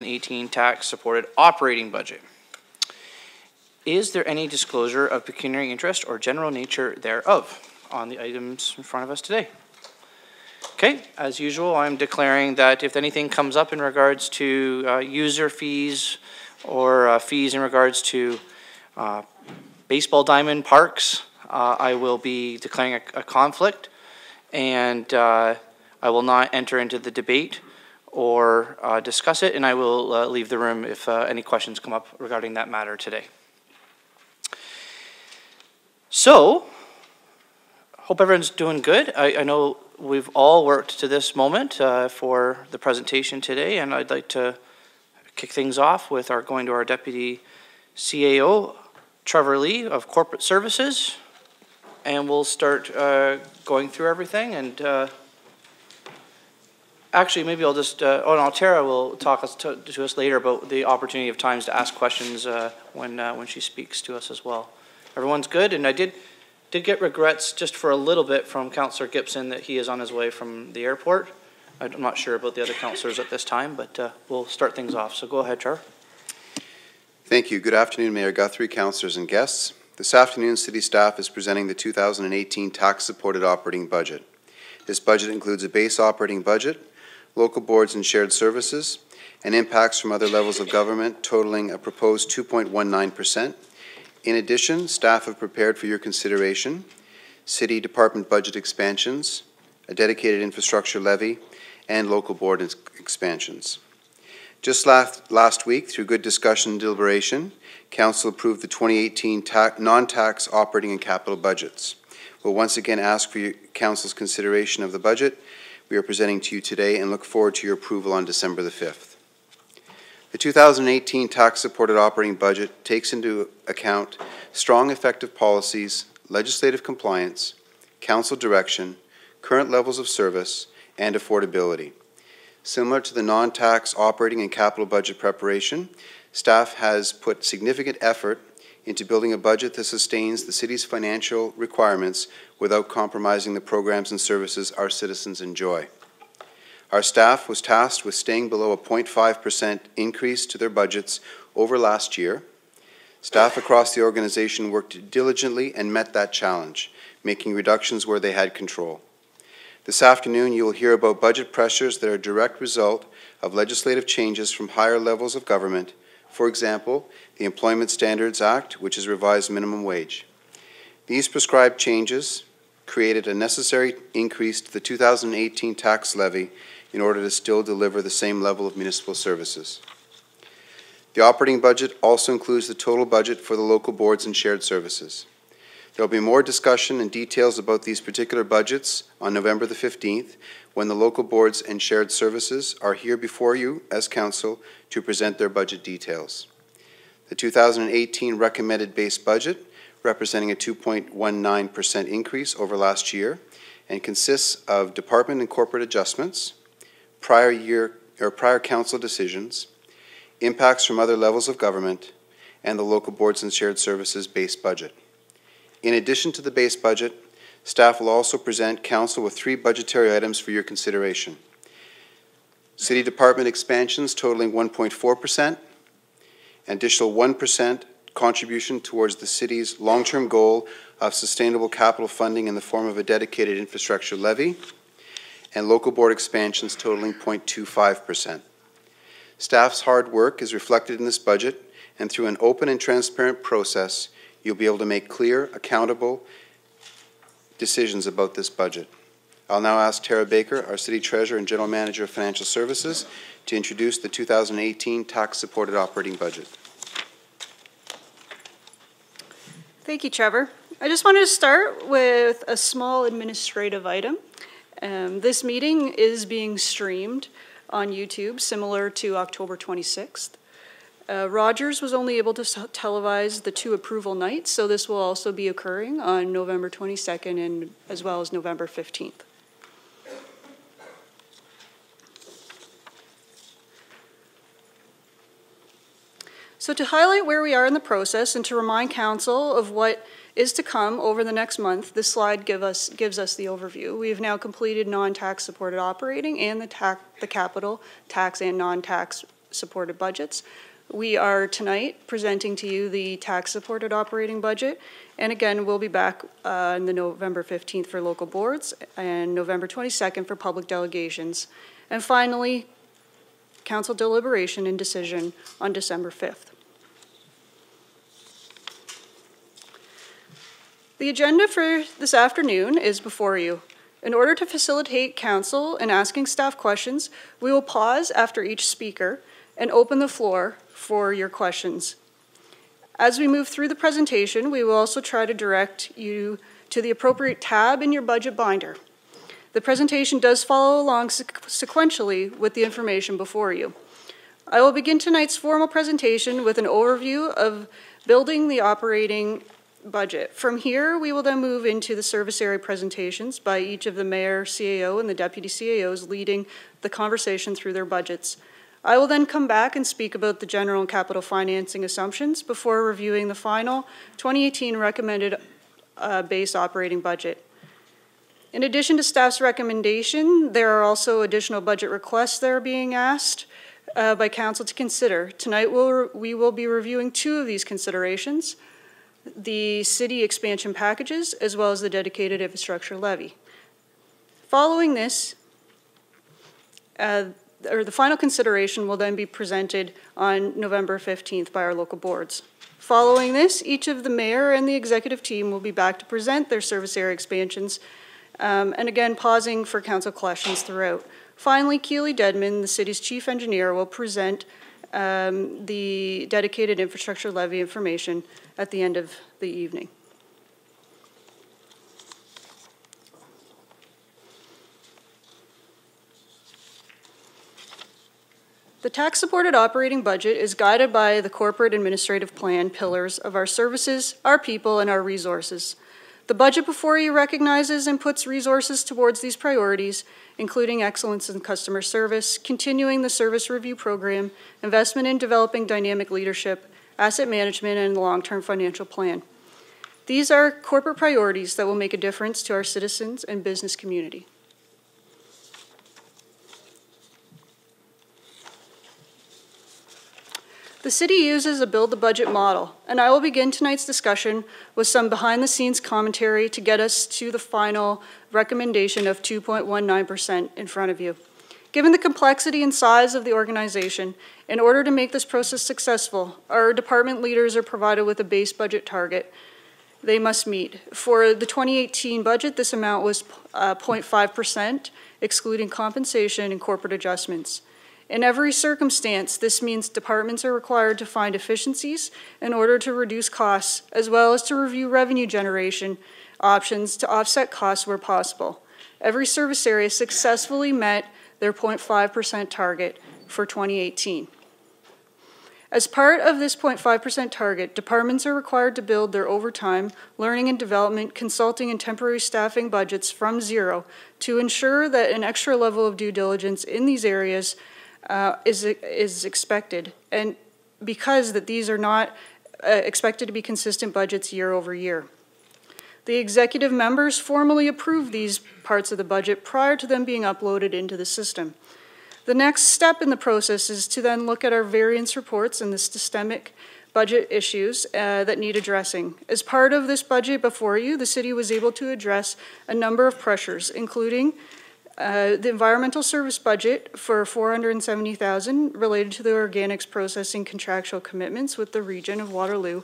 2018 tax supported operating budget. Is there any disclosure of pecuniary interest or general nature thereof on the items in front of us today? Okay, as usual, I'm declaring that if anything comes up in regards to user fees or fees in regards to baseball diamond parks, I will be declaring a conflict, and I will not enter into the debate or discuss it, and I will leave the room if any questions come up regarding that matter today. So, hope everyone's doing good. I know we've all worked to this moment for the presentation today, and I'd like to kick things off with going to our Deputy CAO, Trevor Lee of Corporate Services, and we'll start going through everything. And actually, maybe I'll just, Tara will talk to us later about the opportunity of times to ask questions when she speaks to us as well. Everyone's good, and I did get regrets just for a little bit from Councillor Gibson that he is on his way from the airport. I'm not sure about the other councillors at this time, but we'll start things off. So go ahead, Trevor. Thank you. Good afternoon, Mayor Guthrie, councillors and guests. This afternoon, City staff is presenting the 2018 tax-supported operating budget. This budget includes a base operating budget, local boards and shared services, and impacts from other levels of government totaling a proposed 2.19%. In addition, staff have prepared for your consideration City Department budget expansions, a dedicated infrastructure levy, and local board expansions. Just last week, through good discussion and deliberation, Council approved the 2018 non-tax operating and capital budgets. We'll once again ask for your Council's consideration of the budget we are presenting to you today and look forward to your approval on December the 5th. The 2018 tax-supported operating budget takes into account strong effective policies, legislative compliance, council direction, current levels of service, and affordability. Similar to the non-tax operating and capital budget preparation, staff has put significant effort into building a budget that sustains the city's financial requirements without compromising the programs and services our citizens enjoy. Our staff was tasked with staying below a 0.5% increase to their budgets over last year. Staff across the organization worked diligently and met that challenge, making reductions where they had control. This afternoon, you will hear about budget pressures that are a direct result of legislative changes from higher levels of government. For example, the Employment Standards Act, which has revised minimum wage. These prescribed changes created a necessary increase to the 2018 tax levy in order to still deliver the same level of municipal services. The operating budget also includes the total budget for the local boards and shared services. There will be more discussion and details about these particular budgets on November the 15th when the local boards and shared services are here before you as Council to present their budget details. The 2018 recommended base budget, representing a 2.19% increase over last year, and consists of department and corporate adjustments, prior council decisions, impacts from other levels of government, and the local boards and shared services base budget. In addition to the base budget, staff will also present Council with 3 budgetary items for your consideration. City Department expansions totaling 1.4%, an additional 1% contribution towards the city's long-term goal of sustainable capital funding in the form of a dedicated infrastructure levy, and local board expansions totaling 0.25%. Staff's hard work is reflected in this budget, and through an open and transparent process, you'll be able to make clear, accountable decisions about this budget. I'll now ask Tara Baker, our City Treasurer and General Manager of Financial Services, to introduce the 2018 tax-supported operating budget. Thank you, Trevor. I just wanted to start with a small administrative item. This meeting is being streamed on YouTube, similar to October 26th. Rogers was only able to televise the 2 approval nights, so this will also be occurring on November 22nd and as well as November 15th. So to highlight where we are in the process and to remind Council of what is to come over the next month, this slide gives us the overview. We have now completed non-tax supported operating and the capital, tax and non-tax supported budgets. We are tonight presenting to you the tax-supported operating budget. And again, we'll be back on the November 15th for local boards and November 22nd for public delegations. And finally, council deliberation and decision on December 5th. The agenda for this afternoon is before you. In order to facilitate council in asking staff questions, we will pause after each speaker and open the floor for your questions. As we move through the presentation, we will also try to direct you to the appropriate tab in your budget binder. The presentation does follow along sequentially with the information before you. I will begin tonight's formal presentation with an overview of building the operating budget. From here, we will then move into the service area presentations by each of the mayor, CAO, and the deputy CAOs leading the conversation through their budgets. I will then come back and speak about the general and capital financing assumptions before reviewing the final 2018 recommended base operating budget. In addition to staff's recommendation, there are also additional budget requests that are being asked by council to consider. Tonight, we will be reviewing two of these considerations: the city expansion packages, as well as the dedicated infrastructure levy. Following this, the final consideration will then be presented on November 15th by our local boards. Following this, each of the mayor and the executive team will be back to present their service area expansions, and again, pausing for council questions throughout. Finally, Keely Dedman, the city's chief engineer, will present the dedicated infrastructure levy information at the end of the evening. The tax-supported operating budget is guided by the corporate administrative plan pillars of our services, our people, and our resources. The budget before you recognizes and puts resources towards these priorities, including excellence in customer service, continuing the service review program, investment in developing dynamic leadership, asset management, and the long-term financial plan. These are corporate priorities that will make a difference to our citizens and business community. The city uses a build the budget model, and I will begin tonight's discussion with some behind-the-scenes commentary to get us to the final recommendation of 2.19% in front of you. Given the complexity and size of the organization, in order to make this process successful, our department leaders are provided with a base budget target they must meet. For the 2018 budget, this amount was 0.5%, excluding compensation and corporate adjustments. In every circumstance, this means departments are required to find efficiencies in order to reduce costs, as well as to review revenue generation options to offset costs where possible. Every service area successfully met their 0.5% target for 2018. As part of this 0.5% target, departments are required to build their overtime, learning and development, consulting, and temporary staffing budgets from zero to ensure that an extra level of due diligence in these areas is expected, and because that these are not expected to be consistent budgets year over year. The executive members formally approve these parts of the budget prior to them being uploaded into the system. The next step in the process is to then look at our variance reports and the systemic budget issues that need addressing. As part of this budget before you, the city was able to address a number of pressures, including the environmental service budget for $470,000 related to the organics processing contractual commitments with the region of Waterloo,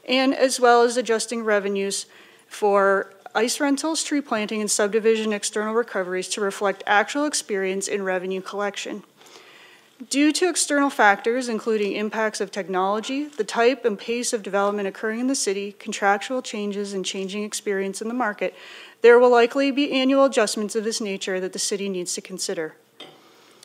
and as well as adjusting revenues for ice rentals, tree planting, and subdivision external recoveries to reflect actual experience in revenue collection. Due to external factors, including impacts of technology, the type and pace of development occurring in the city, contractual changes, and changing experience in the market, there will likely be annual adjustments of this nature that the city needs to consider.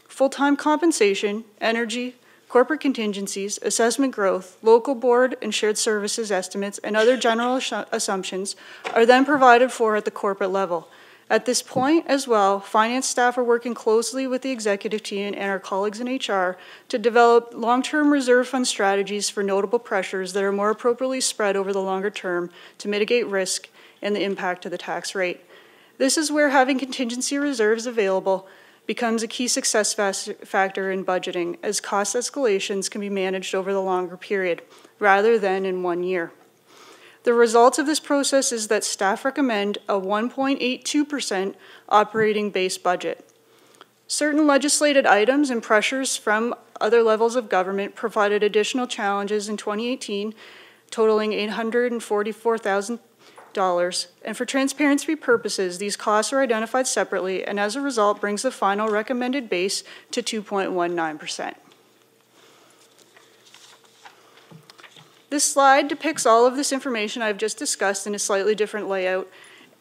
Full-time compensation, energy, corporate contingencies, assessment growth, local board and shared services estimates, and other general assumptions are then provided for at the corporate level. At this point as well, finance staff are working closely with the executive team and our colleagues in HR to develop long-term reserve fund strategies for notable pressures that are more appropriately spread over the longer term to mitigate risk and the impact of the tax rate. This is where having contingency reserves available becomes a key success factor in budgeting, as cost escalations can be managed over the longer period, rather than in 1 year. The result of this process is that staff recommend a 1.82% operating base budget. Certain legislated items and pressures from other levels of government provided additional challenges in 2018, totaling $844,000. And for transparency purposes, these costs are identified separately, and as a result, brings the final recommended base to 2.19%. This slide depicts all of this information I've just discussed in a slightly different layout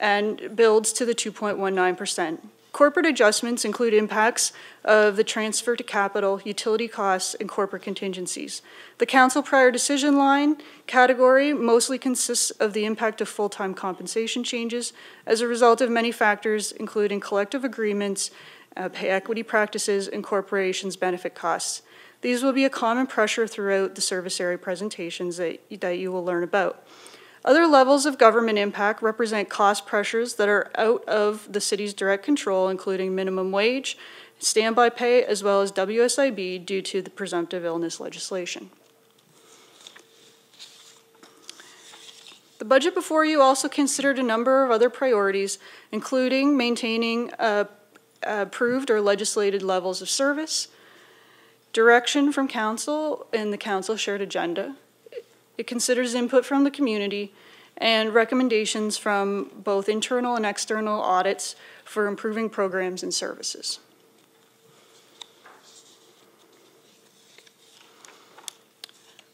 and builds to the 2.19%. Corporate adjustments include impacts of the transfer to capital, utility costs, and corporate contingencies. The council prior decision line category mostly consists of the impact of full-time compensation changes as a result of many factors, including collective agreements, pay equity practices, and corporations' benefit costs. These will be a common pressure throughout the service area presentations that you will learn about. Other levels of government impact represent cost pressures that are out of the city's direct control, including minimum wage, standby pay, as well as WSIB due to the presumptive illness legislation. The budget before you also considered a number of other priorities, including maintaining approved or legislated levels of service, direction from council and the council shared agenda. It considers input from the community and recommendations from both internal and external audits for improving programs and services.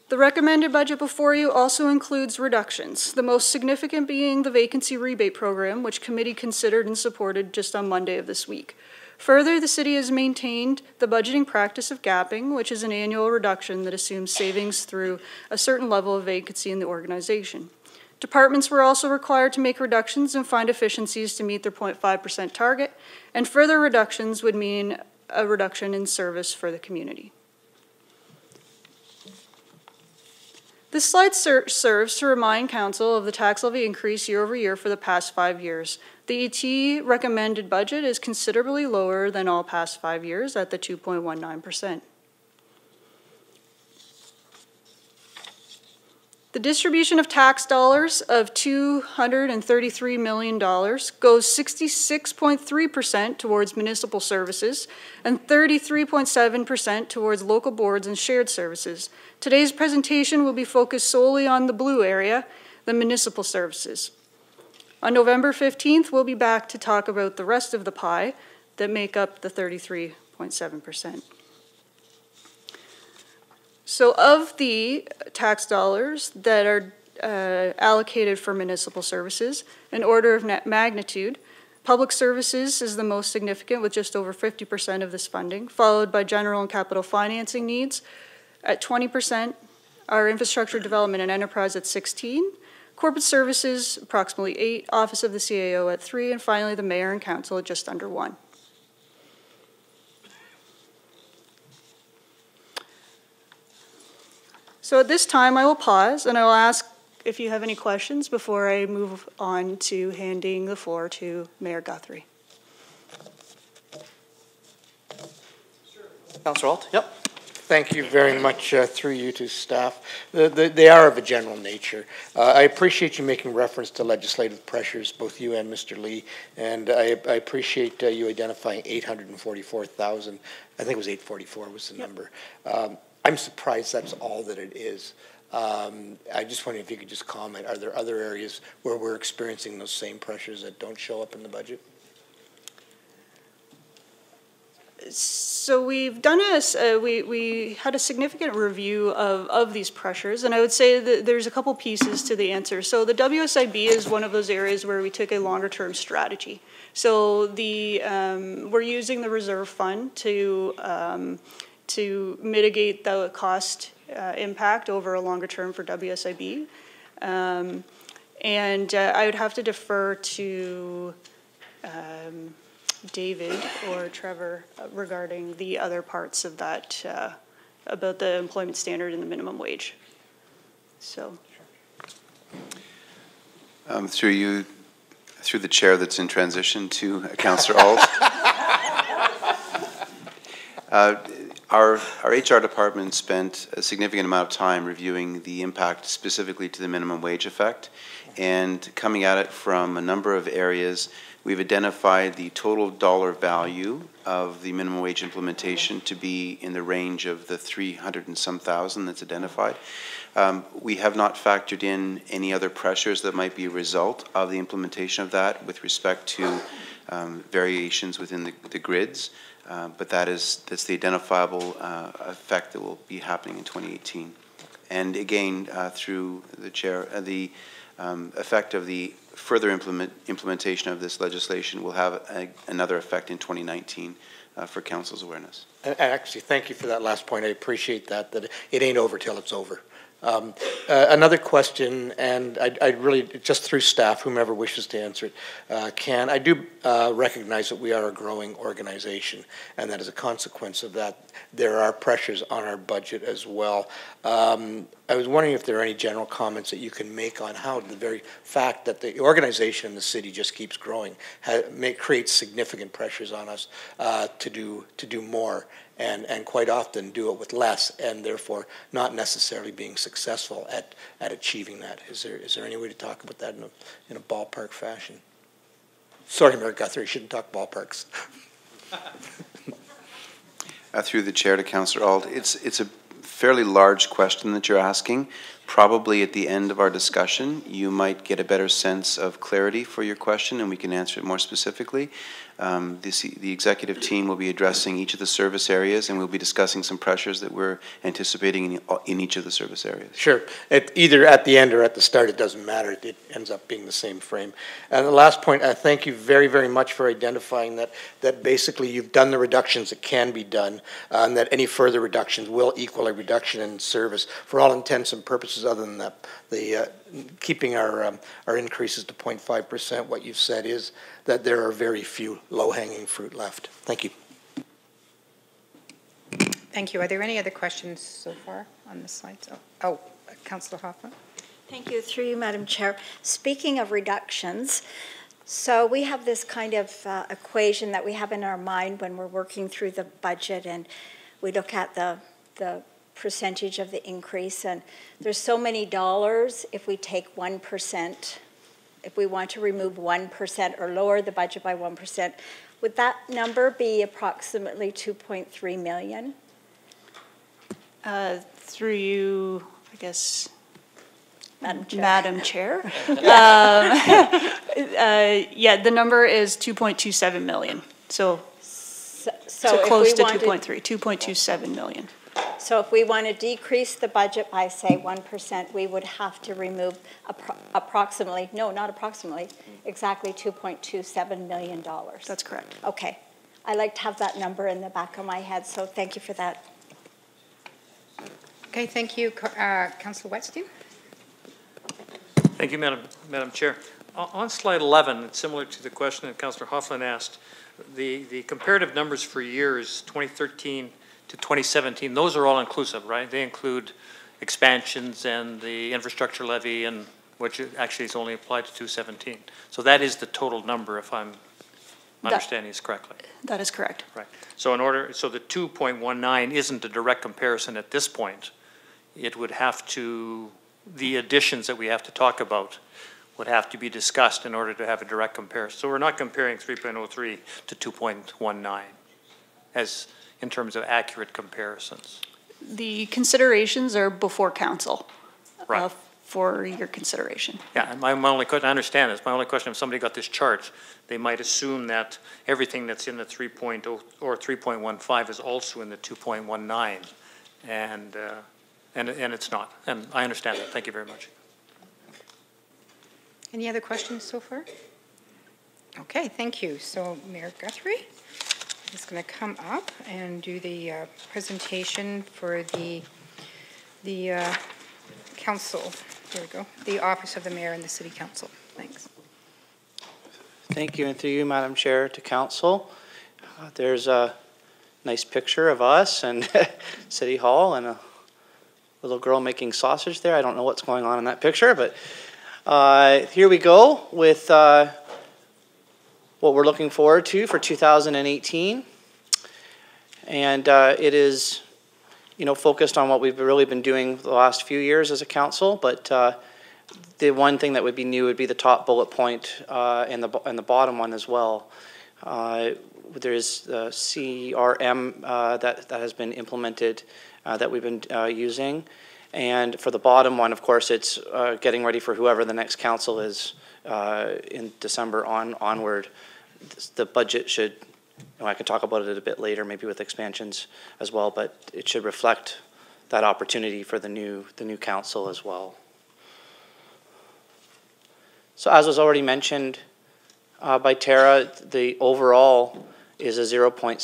The recommended budget before you also includes reductions, the most significant being the vacancy rebate program, which committee considered and supported just on Monday of this week. Further, the city has maintained the budgeting practice of gapping, which is an annual reduction that assumes savings through a certain level of vacancy in the organization. Departments were also required to make reductions and find efficiencies to meet their 0.5% target, and further reductions would mean a reduction in service for the community. This slide serves to remind Council of the tax levy increase year over year for the past 5 years. The ET recommended budget is considerably lower than all past 5 years at the 2.19%. The distribution of tax dollars of $233 million goes 66.3% towards municipal services and 33.7% towards local boards and shared services. Today's presentation will be focused solely on the blue area, the municipal services. On November 15th, we'll be back to talk about the rest of the pie that make up the 33.7%. So of the tax dollars that are allocated for municipal services, in order of magnitude, public services is the most significant with just over 50% of this funding, followed by general and capital financing needs at 20%, our infrastructure development and enterprise at 16%, corporate services approximately 8%, office of the CAO at 3%, and finally the mayor and council at just under 1%. So at this time, I will pause and I will ask if you have any questions before I move on to handing the floor to Mayor Guthrie. Councillor Alt? Yep. Thank you very much through you to staff. They are of a general nature. I appreciate you making reference to legislative pressures, both you and Mr. Lee, and I appreciate you identifying 844,000. I think it was 844 was the number. I'm surprised that's all that it is. I just wonder if you could just comment, are there other areas where we're experiencing those same pressures that don't show up in the budget? So we've done we had a significant review of these pressures, and I would say that there's a couple pieces to the answer. So the WSIB is one of those areas where we took a longer term strategy. So we're using the reserve fund to mitigate the cost impact over a longer term for WSIB. And I would have to defer to David or Trevor regarding the other parts of that, about the employment standard and the minimum wage. So. Through the chair that's in transition to Councillor Alt. Our HR department spent a significant amount of time reviewing the impact specifically to the minimum wage effect, and coming at it from a number of areas. We've identified the total dollar value of the minimum wage implementation to be in the range of the 300 and some thousand that's identified. We have not factored in any other pressures that might be a result of the implementation of that with respect to variations within the grids, but that's the identifiable effect that will be happening in 2018. And again, through the chair, the effect of the further implementation of this legislation will have another effect in 2019 for council's awareness. And actually, thank you for that last point. I appreciate that it ain't over till it's over. Another question, and I'd really, just through staff, whomever wishes to answer it, can. I do recognize that we are a growing organization, and that as a consequence of that, there are pressures on our budget as well. I was wondering if there are any general comments that you can make on how the very fact that the organization in the city just keeps growing creates significant pressures on us to do more. And quite often do it with less, and therefore not necessarily being successful at achieving that. Is there any way to talk about that in a ballpark fashion? Sorry, Mayor Guthrie, I shouldn't talk ballparks. Through the chair to Councillor Auld, it's a fairly large question that you're asking. Probably at the end of our discussion, you might get a better sense of clarity for your question, and we can answer it more specifically. The executive team will be addressing each of the service areas, and we'll be discussing some pressures that we're anticipating in each of the service areas. Sure. Either at the end or at the start, it doesn't matter. It ends up being the same frame. And the last point, I thank you very, very much for identifying that basically you've done the reductions that can be done, and that any further reductions will equal a reduction in service for all intents and purposes other than that. Keeping our increases to 0.5%, what you've said is that there are very few low-hanging fruit left. Thank you. Thank you. Are there any other questions so far on the slides? Oh, Councillor Hoffman. Thank you. Through you, Madam Chair. Speaking of reductions, so we have this kind of equation that we have in our mind when we're working through the budget, and we look at the percentage of the increase, and there's so many dollars if we take 1%, if we want to remove 1% or lower the budget by 1%, would that number be approximately 2.3 million? Through you, I guess, Madam Chair. Yeah, the number is 2.27 million. So close to 2.3, 2.27 million. So if we want to decrease the budget by, say, 1%, we would have to remove approximately, no, not approximately, exactly $2.27 million. That's correct. Okay. I like to have that number in the back of my head, so thank you for that. Okay, thank you. Councillor Wetstein. Thank you, Madam Chair. On slide 11, it's similar to the question that Councillor Hoffman asked. The comparative numbers for years 2013 to 2017, those are all inclusive, right? They include expansions and the infrastructure levy, and which actually is only applied to 2017. So that is the total number, if I'm understanding this correctly. That is correct. Right. So so the 2.19 isn't a direct comparison at this point. It would have to, the additions that we have to talk about would have to be discussed in order to have a direct comparison. So we're not comparing 3.03 to 2.19 as in terms of accurate comparisons. The considerations are before council. Right. For your consideration. Yeah, and my only question, I understand this, my only question, if somebody got this chart, they might assume that everything that's in the 3.0 or 3.15 is also in the 2.19, and it's not. And I understand that. Thank you very much. Any other questions so far? Okay, thank you. So Mayor Guthrie is going to come up and do the presentation for the council. There we go. The Office of the Mayor and the City Council. Thanks. Thank you, and through you, Madam Chair, to council. There's a nice picture of us and City Hall and a little girl making sausage there. I don't know what's going on in that picture, but here we go with what we're looking forward to for 2018. And it is, focused on what we've really been doing the last few years as a council, but the one thing that would be new would be the top bullet point and the bottom one as well. There is the CRM that has been implemented that we've been using. And for the bottom one, of course, it's getting ready for whoever the next council is in December onward. The budget should, I can talk about it a bit later, maybe with expansions as well, but it should reflect that opportunity for the new council as well. So as was already mentioned by Tara, the overall is a 0.6%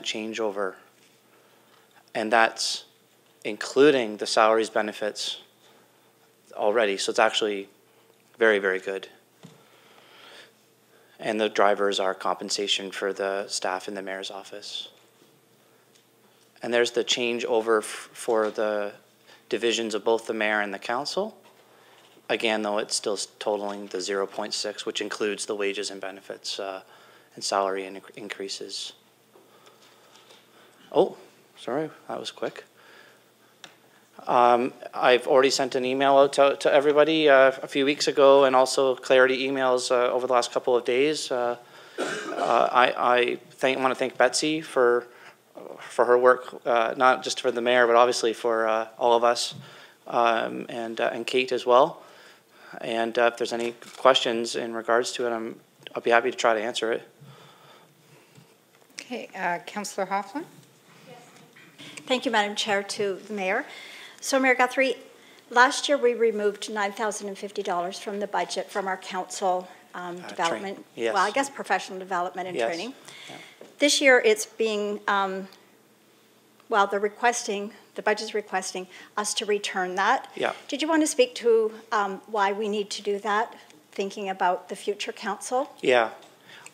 changeover, and that's including the salaries benefits already, so it's actually very, very good. And the drivers are compensation for the staff in the mayor's office. And there's the changeover for the divisions of both the mayor and the council. Again, though, it's still totaling the 0.6, which includes the wages and benefits and salary increases. Oh, sorry, that was quick. I've already sent an email out to everybody a few weeks ago, and also clarity emails over the last couple of days. I want to thank Betsy for her work, not just for the mayor, but obviously for all of us, and Kate as well. And if there's any questions in regards to it, I'll be happy to try to answer it. Okay, Councillor Hoffman. Yes. Thank you, Madam Chair, to the Mayor. So, Mayor Guthrie, last year we removed $9,050 from the budget from our council development, yes. Well, I guess professional development and yes. training. Yeah. This year it's being, well, the budget's requesting us to return that. Yeah. Did you want to speak to why we need to do that, thinking about the future council? Yeah.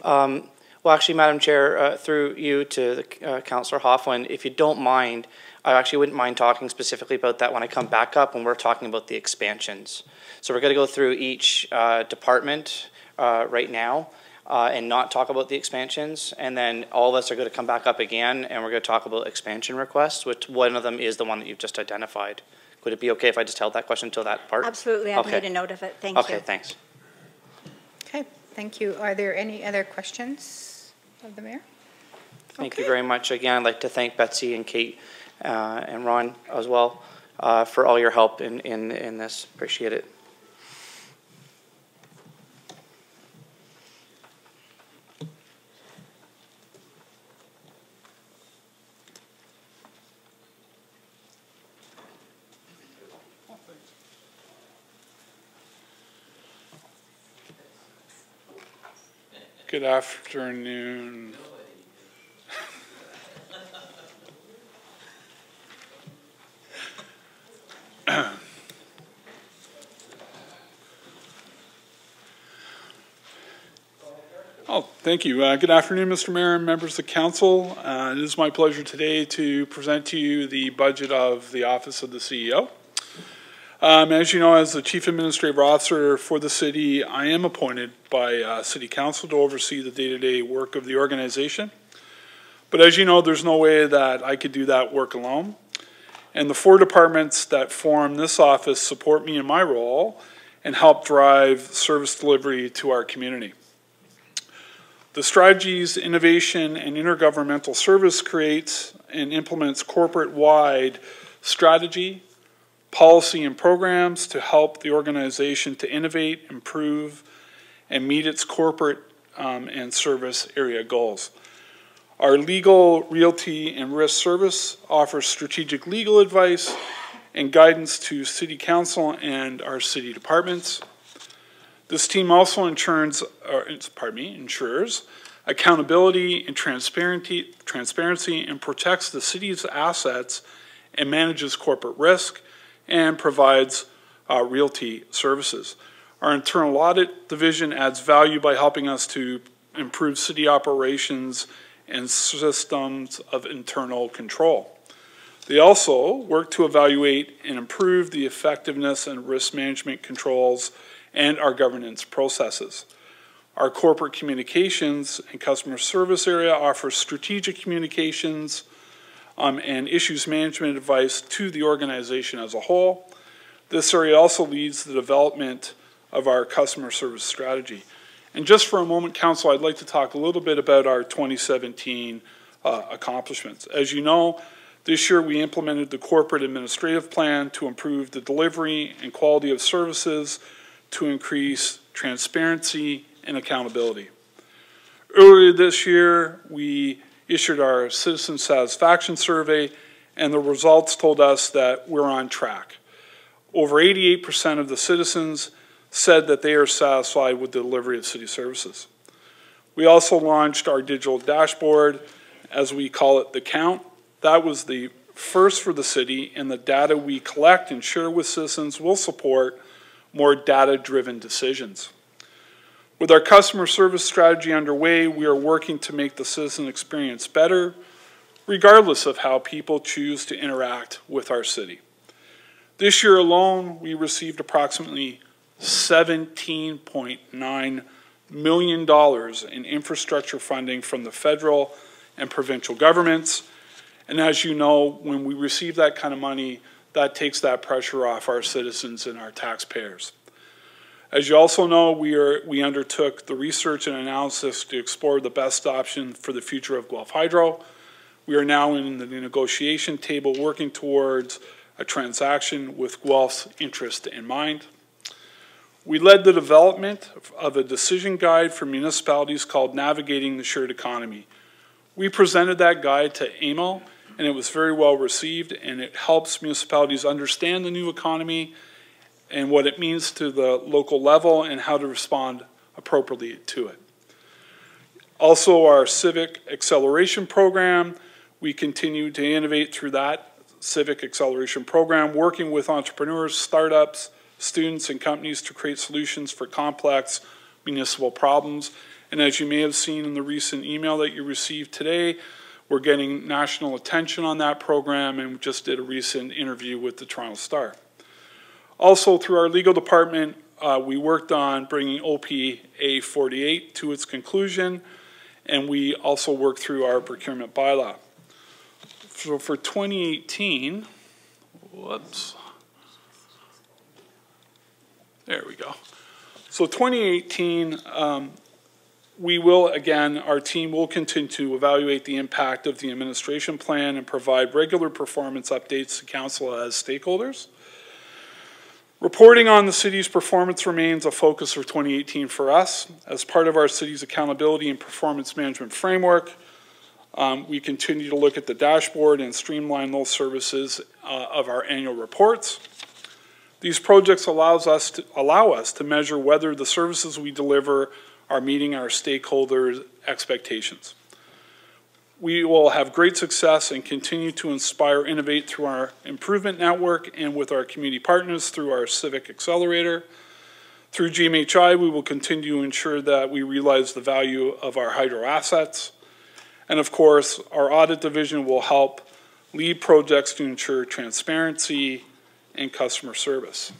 Well, actually, Madam Chair, through you to the, Councillor Hoffman, if you don't mind, I actually wouldn't mind talking specifically about that when I come back up when we're talking about the expansions. So we're going to go through each department right now and not talk about the expansions, and then all of us are going to come back up again and we're going to talk about expansion requests, which one of them is the one that you've just identified. Would it be okay if I just held that question until that part? Absolutely, I've made a note of it. Thank you. Okay, thanks. Okay, thank you. Are there any other questions of the mayor? Thank you very much. Again, I'd like to thank Betsy and Kate and Ron as well for all your help in this. Appreciate it. Good afternoon. Oh, thank you. Good afternoon, Mr. Mayor and members of council. It is my pleasure today to present to you the budget of the Office of the CEO. As you know, as the Chief Administrative Officer for the city, I am appointed by City Council to oversee the day-to-day work of the organization. But as you know, there's no way that I could do that work alone. And the 4 departments that form this office support me in my role and help drive service delivery to our community. The strategies, innovation, and intergovernmental service creates and implements corporate-wide strategy, policy, and programs to help the organization to innovate, improve, and meet its corporate and service area goals. Our legal, realty, and risk service offers strategic legal advice and guidance to City Council and our city departments. This team also ensures accountability and transparency and protects the city's assets and manages corporate risk and provides realty services. Our internal audit division adds value by helping us to improve city operations and systems of internal control. They also work to evaluate and improve the effectiveness and risk management controls and our governance processes. Our corporate communications and customer service area offers strategic communications and issues management advice to the organization as a whole. This area also leads the development of our customer service strategy. And just for a moment, Council, I'd like to talk a little bit about our 2017 accomplishments. As you know, this year we implemented the corporate administrative plan to improve the delivery and quality of services to increase transparency and accountability. Earlier this year, we issued our citizen satisfaction survey, and the results told us that we're on track. Over 88% of the citizens said that they are satisfied with the delivery of city services. We also launched our digital dashboard, as we call it, The Count. That was the first for the city, and the data we collect and share with citizens will support more data-driven decisions. With our customer service strategy underway, we are working to make the citizen experience better, regardless of how people choose to interact with our city. This year alone, we received approximately $17.9 million in infrastructure funding from the federal and provincial governments. And as you know, when we receive that kind of money, that takes that pressure off our citizens and our taxpayers. As you also know, we undertook the research and analysis to explore the best option for the future of Guelph Hydro. We are now in the negotiation table working towards a transaction with Guelph's interest in mind. We led the development of a decision guide for municipalities called Navigating the Shared Economy. We presented that guide to AMO, and it was very well received, and it helps municipalities understand the new economy and what it means to the local level and how to respond appropriately to it. Also, our Civic Acceleration Program, we continue to innovate through that Civic Acceleration Program, working with entrepreneurs, startups, students, and companies to create solutions for complex municipal problems. And as you may have seen in the recent email that you received today, we're getting national attention on that program, and we just did a recent interview with the Toronto Star. Also, through our legal department, we worked on bringing OPA 48 to its conclusion, and we also worked through our procurement bylaw. So for 2018, whoops, there we go. So 2018, we will, again, our team will continue to evaluate the impact of the administration plan and provide regular performance updates to council as stakeholders. Reporting on the city's performance remains a focus for 2018 for us. As part of our city's accountability and performance management framework, we continue to look at the dashboard and streamline those services of our annual reports. These projects allow us to measure whether the services we deliver are meeting our stakeholders' expectations. We will have great success and continue to inspire, innovate through our improvement network and with our community partners through our Civic Accelerator. Through GMHI, we will continue to ensure that we realize the value of our hydro assets. And of course, our audit division will help lead projects to ensure transparency and customer service.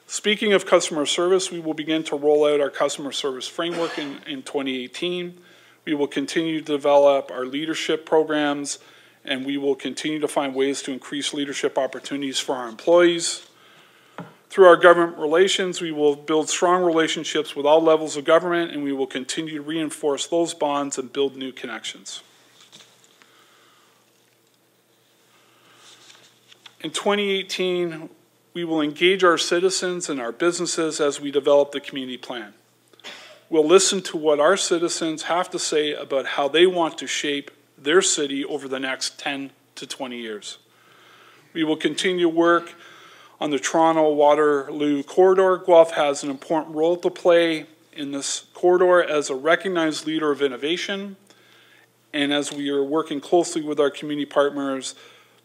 Speaking of customer service, we will begin to roll out our customer service framework in 2018. We will continue to develop our leadership programs, and we will continue to find ways to increase leadership opportunities for our employees. Through our government relations, we will build strong relationships with all levels of government, and we will continue to reinforce those bonds and build new connections. In 2018, we will engage our citizens and our businesses as we develop the community plan. We'll listen to what our citizens have to say about how they want to shape their city over the next 10 to 20 years. We will continue to work on the Toronto-Waterloo corridor. Guelph has an important role to play in this corridor as a recognized leader of innovation, and as we are working closely with our community partners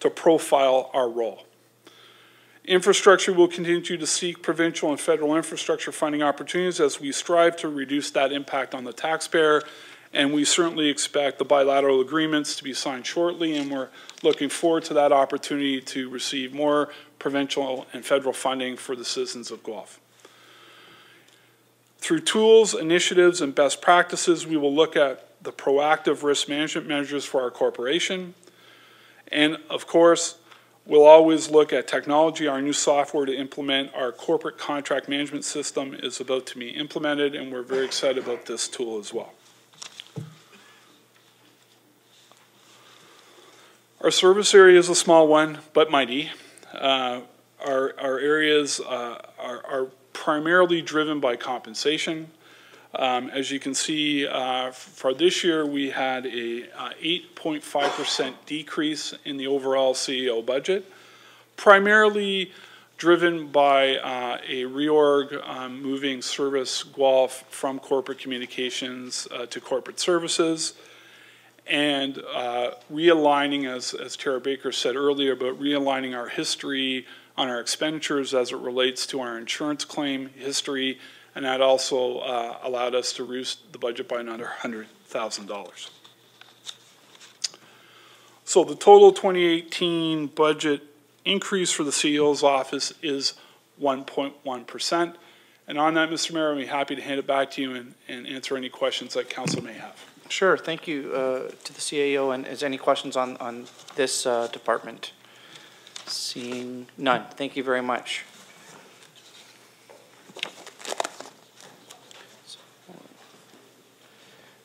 to profile our role. Infrastructure will continue to seek provincial and federal infrastructure funding opportunities as we strive to reduce that impact on the taxpayer, and we certainly expect the bilateral agreements to be signed shortly, and we're looking forward to that opportunity to receive more provincial and federal funding for the citizens of Guelph. Through tools, initiatives, and best practices, we will look at the proactive risk management measures for our corporation. And of course, we'll always look at technology. Our new software to implement our corporate contract management system is about to be implemented, and we're very excited about this tool as well. Our service area is a small one, but mighty. Our areas are primarily driven by compensation. As you can see, for this year, we had a 8.5% decrease in the overall CEO budget, primarily driven by a reorg moving Service Guelph from corporate communications to corporate services, and realigning, as Tara Baker said earlier, about realigning our history on our expenditures as it relates to our insurance claim history, and that also allowed us to reduce the budget by another $100,000. So the total 2018 budget increase for the CEO's office is 1.1%. And on that, Mr. Mayor, I'd be happy to hand it back to you and answer any questions that council may have. Sure, thank you to the CAO. And is there any questions on this department? Seeing none, thank you very much.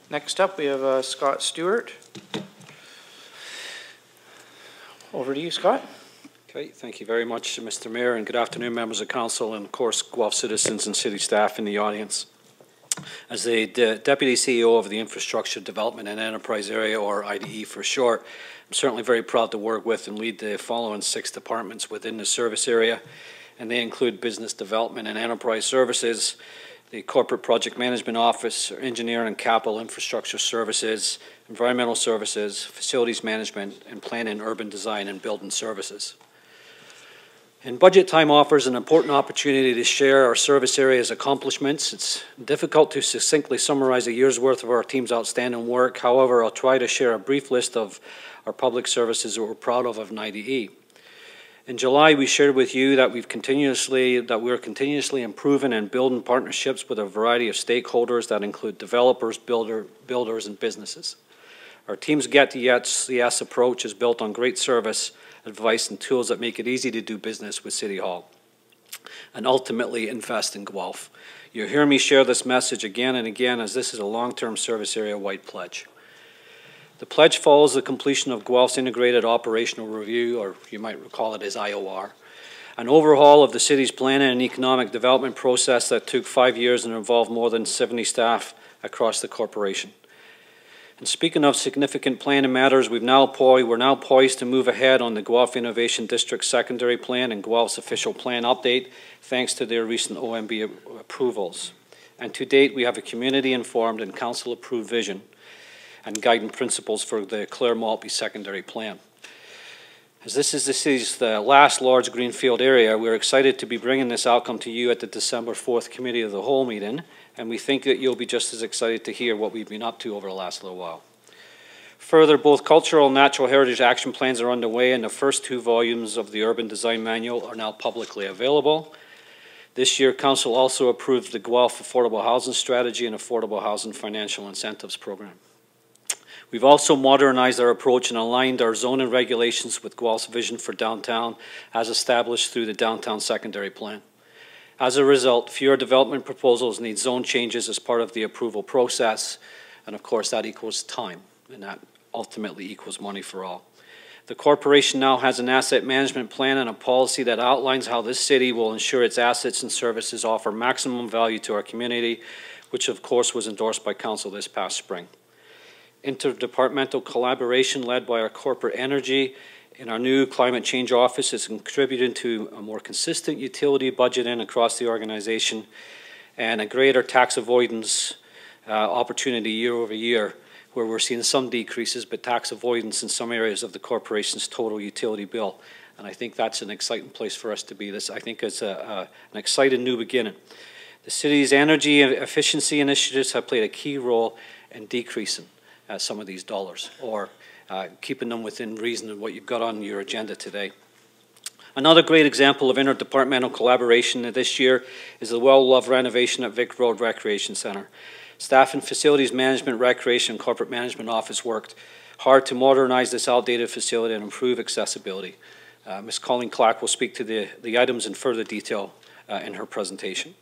Next up, we have Scott Stewart. Over to you, Scott. Okay, thank you very much, Mr. Mayor, and good afternoon, members of council, and of course, Guelph citizens and city staff in the audience. As the Deputy CEO of the Infrastructure Development and Enterprise Area, or IDE for short, I'm certainly very proud to work with and lead the following 6 departments within the service area, and they include Business Development and Enterprise Services, the Corporate Project Management Office, Engineering and Capital Infrastructure Services, Environmental Services, Facilities Management, and Planning and Urban Design and Building Services. And budget time offers an important opportunity to share our service area's accomplishments. It's difficult to succinctly summarize a year's worth of our team's outstanding work. However, I'll try to share a brief list of our public services that we're proud of an IDE. In July, we shared with you that we're continuously improving and building partnerships with a variety of stakeholders that include developers, builders, and businesses. Our team's Get to Yes approach is built on great service, advice, and tools that make it easy to do business with City Hall and ultimately invest in Guelph. You'll hear me share this message again and again, as this is a long-term service area-wide pledge. The pledge follows the completion of Guelph's Integrated Operational Review, or you might recall it as IOR, an overhaul of the city's planning and economic development process that took 5 years and involved more than 70 staff across the corporation. And speaking of significant planning matters, we're now poised to move ahead on the Guelph Innovation District Secondary Plan and Guelph's official plan update, thanks to their recent OMB approvals. And to date, we have a community-informed and council-approved vision and guiding principles for the Clare Maltby Secondary Plan. As this is the city's last large greenfield area, we're excited to be bringing this outcome to you at the December 4th Committee of the Whole meeting, and we think that you'll be just as excited to hear what we've been up to over the last little while. Further, both cultural and natural heritage action plans are underway, and the first 2 volumes of the Urban Design Manual are now publicly available. This year, Council also approved the Guelph Affordable Housing Strategy and Affordable Housing Financial Incentives Program. We've also modernized our approach and aligned our zoning regulations with Guelph's vision for downtown as established through the Downtown Secondary Plan. As a result, fewer development proposals need zone changes as part of the approval process, and of course that equals time, and that ultimately equals money for all. The corporation now has an asset management plan and a policy that outlines how this city will ensure its assets and services offer maximum value to our community, which of course was endorsed by Council this past spring. Interdepartmental collaboration led by our corporate energy in our new climate change office is contributing to a more consistent utility budgeting across the organization and a greater tax avoidance opportunity year over year, where we're seeing some decreases, but tax avoidance in some areas of the corporation's total utility bill. And I think that's an exciting place for us to be. This, I think, is an exciting new beginning. The city's energy efficiency initiatives have played a key role in decreasing some of these dollars, or keeping them within reason of what you've got on your agenda today. Another great example of interdepartmental collaboration this year is the well-loved renovation at Vic Road Recreation Centre. Staff and Facilities Management, Recreation, and Corporate Management Office worked hard to modernize this outdated facility and improve accessibility. Ms. Colleen Clark will speak to the items in further detail in her presentation.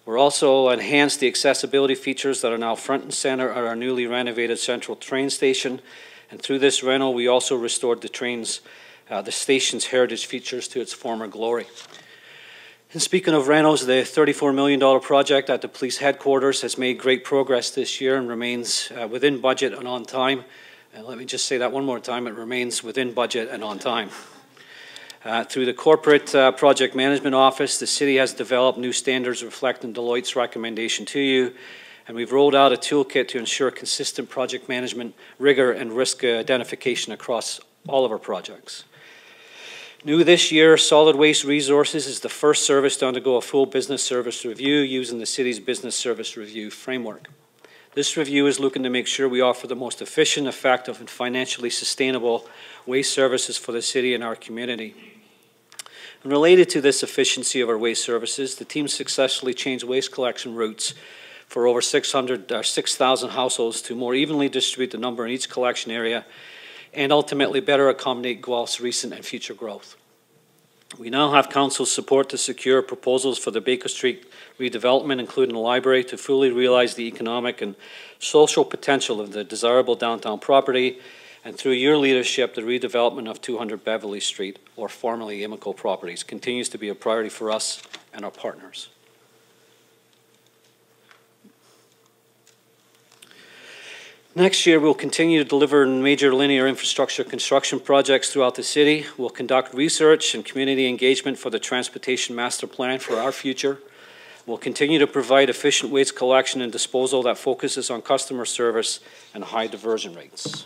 We're also enhanced the accessibility features that are now front and center at our newly renovated central train station. And through this rental, we also restored the station's heritage features to its former glory. And speaking of rentals, the $34 million project at the police headquarters has made great progress this year and remains within budget and on time. And let me just say that one more time, it remains within budget and on time. Through the Corporate Project Management Office, the city has developed new standards reflecting Deloitte's recommendation to you, and we've rolled out a toolkit to ensure consistent project management rigor and risk identification across all of our projects. New this year, Solid Waste Resources is the first service to undergo a full business service review using the city's business service review framework. This review is looking to make sure we offer the most efficient, effective, and financially sustainable waste services for the city and our community. And related to this efficiency of our waste services, the team successfully changed waste collection routes for over 6,000 households to more evenly distribute the number in each collection area and ultimately better accommodate Guelph's recent and future growth. We now have Council's support to secure proposals for the Baker Street redevelopment, including the library, to fully realize the economic and social potential of the desirable downtown property, and through your leadership, the redevelopment of 200 Beverly Street, or formerly Imico Properties, continues to be a priority for us and our partners. Next year, we'll continue to deliver major linear infrastructure construction projects throughout the city. We'll conduct research and community engagement for the Transportation Master Plan for our future. We'll continue to provide efficient waste collection and disposal that focuses on customer service and high diversion rates.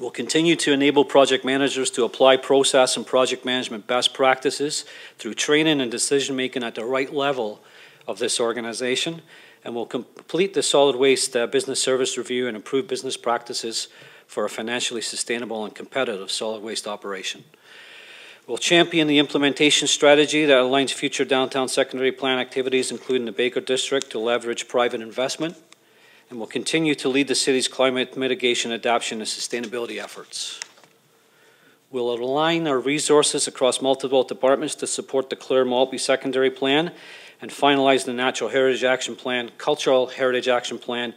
We'll continue to enable project managers to apply process and project management best practices through training and decision-making at the right level of this organization. And we'll complete the solid waste business service review and improve business practices for a financially sustainable and competitive solid waste operation. We'll champion the implementation strategy that aligns future downtown secondary plan activities, including the Baker District, to leverage private investment. And we'll continue to lead the city's climate mitigation, adaptation, and sustainability efforts. We'll align our resources across multiple departments to support the Clear Maltby Secondary Plan and finalize the Natural Heritage Action Plan, Cultural Heritage Action Plan,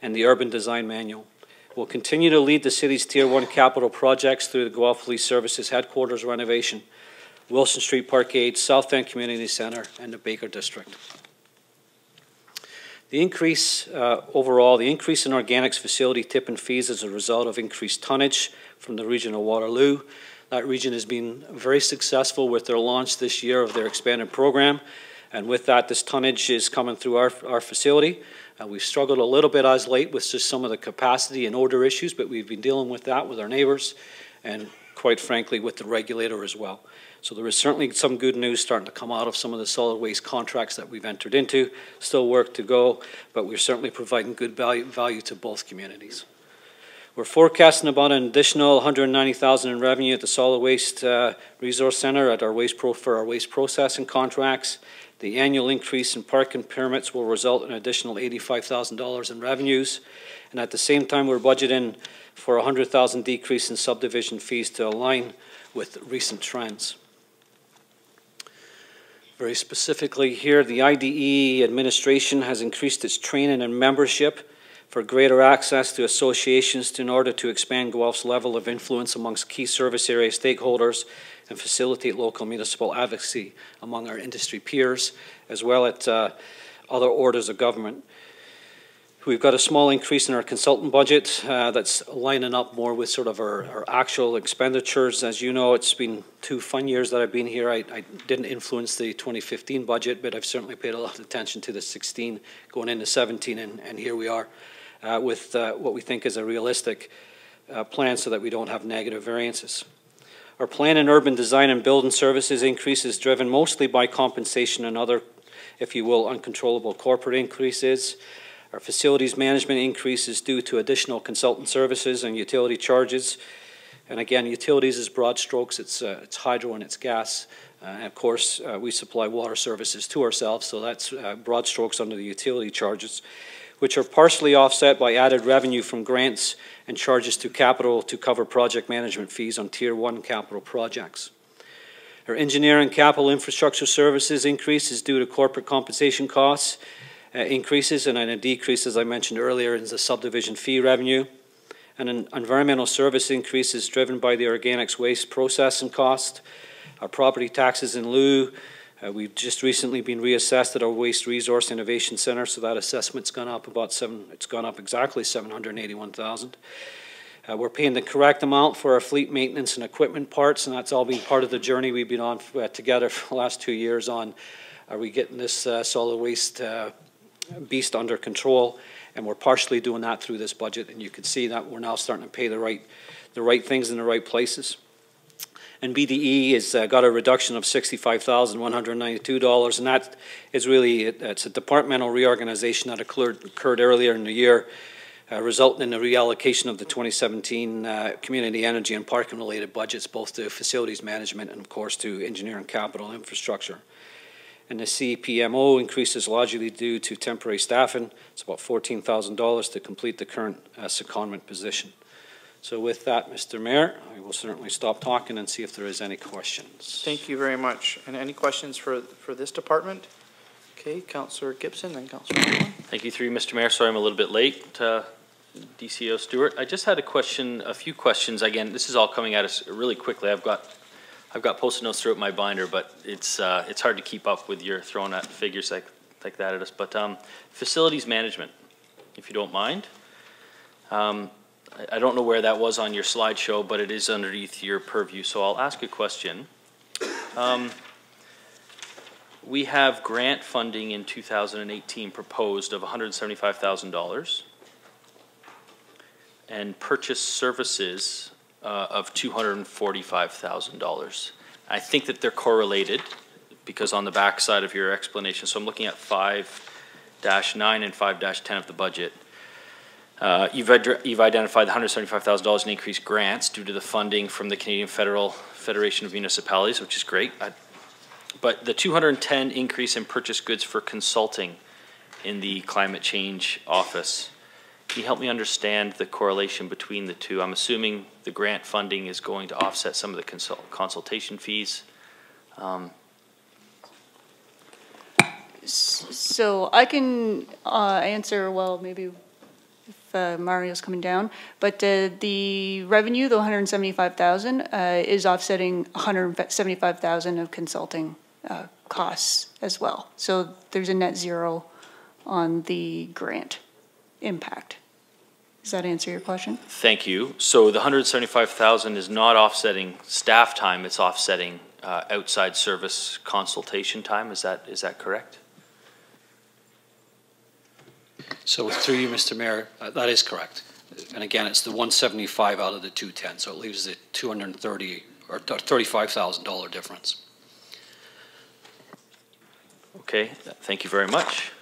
and the Urban Design Manual. We'll continue to lead the city's Tier 1 capital projects through the Guelph Police Services headquarters renovation, Wilson Street Parkade, South End Community Center, and the Baker District. The increase, overall, the increase in organics facility tip and fees is a result of increased tonnage from the region of Waterloo. That region has been very successful with their launch this year of their expanded program. And with that, this tonnage is coming through our facility. We've struggled a little bit as late with just some of the capacity and odor issues, but we've been dealing with that with our neighbors and, quite frankly, with the regulator as well. So there is certainly some good news starting to come out of some of the solid waste contracts that we've entered into. Still work to go, but we're certainly providing good value to both communities. We're forecasting about an additional $190,000 in revenue at the Solid Waste Resource Center at our for our waste processing contracts. The annual increase in parking permits will result in an additional $85,000 in revenues. And at the same time, we're budgeting for a $100,000 decrease in subdivision fees to align with recent trends. Very specifically here, the IDE administration has increased its training and membership for greater access to associations in order to expand Guelph's level of influence amongst key service area stakeholders and facilitate local municipal advocacy among our industry peers, as well as other orders of government. We've got a small increase in our consultant budget that's lining up more with sort of our actual expenditures. As you know, it's been 2 fun years that I've been here. I didn't influence the 2015 budget, but I've certainly paid a lot of attention to the 16 going into 17, and here we are with what we think is a realistic plan so that we don't have negative variances. Our plan in urban design and building services increase is driven mostly by compensation and other, if you will, uncontrollable corporate increases. Our facilities management increase is due to additional consultant services and utility charges. And again, utilities is broad strokes. It's hydro and it's gas. And of course, we supply water services to ourselves, so that's broad strokes under the utility charges, which are partially offset by added revenue from grants and charges to capital to cover project management fees on Tier 1 capital projects. Our engineering capital infrastructure services increase is due to corporate compensation costs increases and a decrease, as I mentioned earlier, in the subdivision fee revenue. And an environmental service increase is driven by the organics waste processing cost. Our property taxes in lieu, we've just recently been reassessed at our Waste Resource Innovation Center, so that assessment's gone up it's gone up exactly $781,000. We're paying the correct amount for our fleet maintenance and equipment parts, and that's all been part of the journey we've been on together for the last 2 years on, are we getting this solid waste beast under control? And we're partially doing that through this budget, and you can see that we're now starting to pay the right things in the right places. And BDE has got a reduction of $65,192, and that is really, it's a departmental reorganization that occurred earlier in the year, resulting in the reallocation of the 2017 community energy and parking related budgets, both to facilities management and of course to engineering capital infrastructure. And the CPMO increase is largely due to temporary staffing. It's about $14,000 to complete the current secondment position. So with that, Mr. Mayor, I will certainly stop talking and see if there is any questions. Thank you very much. And any questions for this department? Okay, Councillor Gibson, then Councillor Allen. Thank you, through you, Mr. Mayor. Sorry I'm a little bit late. DCO Stewart, I just had a few questions. Again, this is all coming at us really quickly. I've got Post-it notes throughout my binder, but it's hard to keep up with your throwing at figures like that at us. But facilities management, if you don't mind. I don't know where that was on your slideshow, but it is underneath your purview, so I'll ask a question. We have grant funding in 2018 proposed of $175,000 and purchase services of $245,000. I think that they're correlated because on the back side of your explanation, so I'm looking at 5-9 and 5-10 of the budget. You've identified the $175,000 in increased grants due to the funding from the Canadian Federation of Municipalities, which is great. But the 210 increase in purchase goods for consulting in the climate change office, can you help me understand the correlation between the two? I'm assuming the grant funding is going to offset some of the consultation fees. So I can answer, well, maybe if Mario's coming down, but the revenue, the $175,000, is offsetting $175,000 of consulting costs as well. So there's a net zero on the grant impact. Does that answer your question? Thank you. So the $175,000 is not offsetting staff time; it's offsetting outside service consultation time. Is that correct? So through you, Mr. Mayor, that is correct. And again, it's the 175 out of the 210, so it leaves the $230 or $35,000 difference. Okay, thank you very much.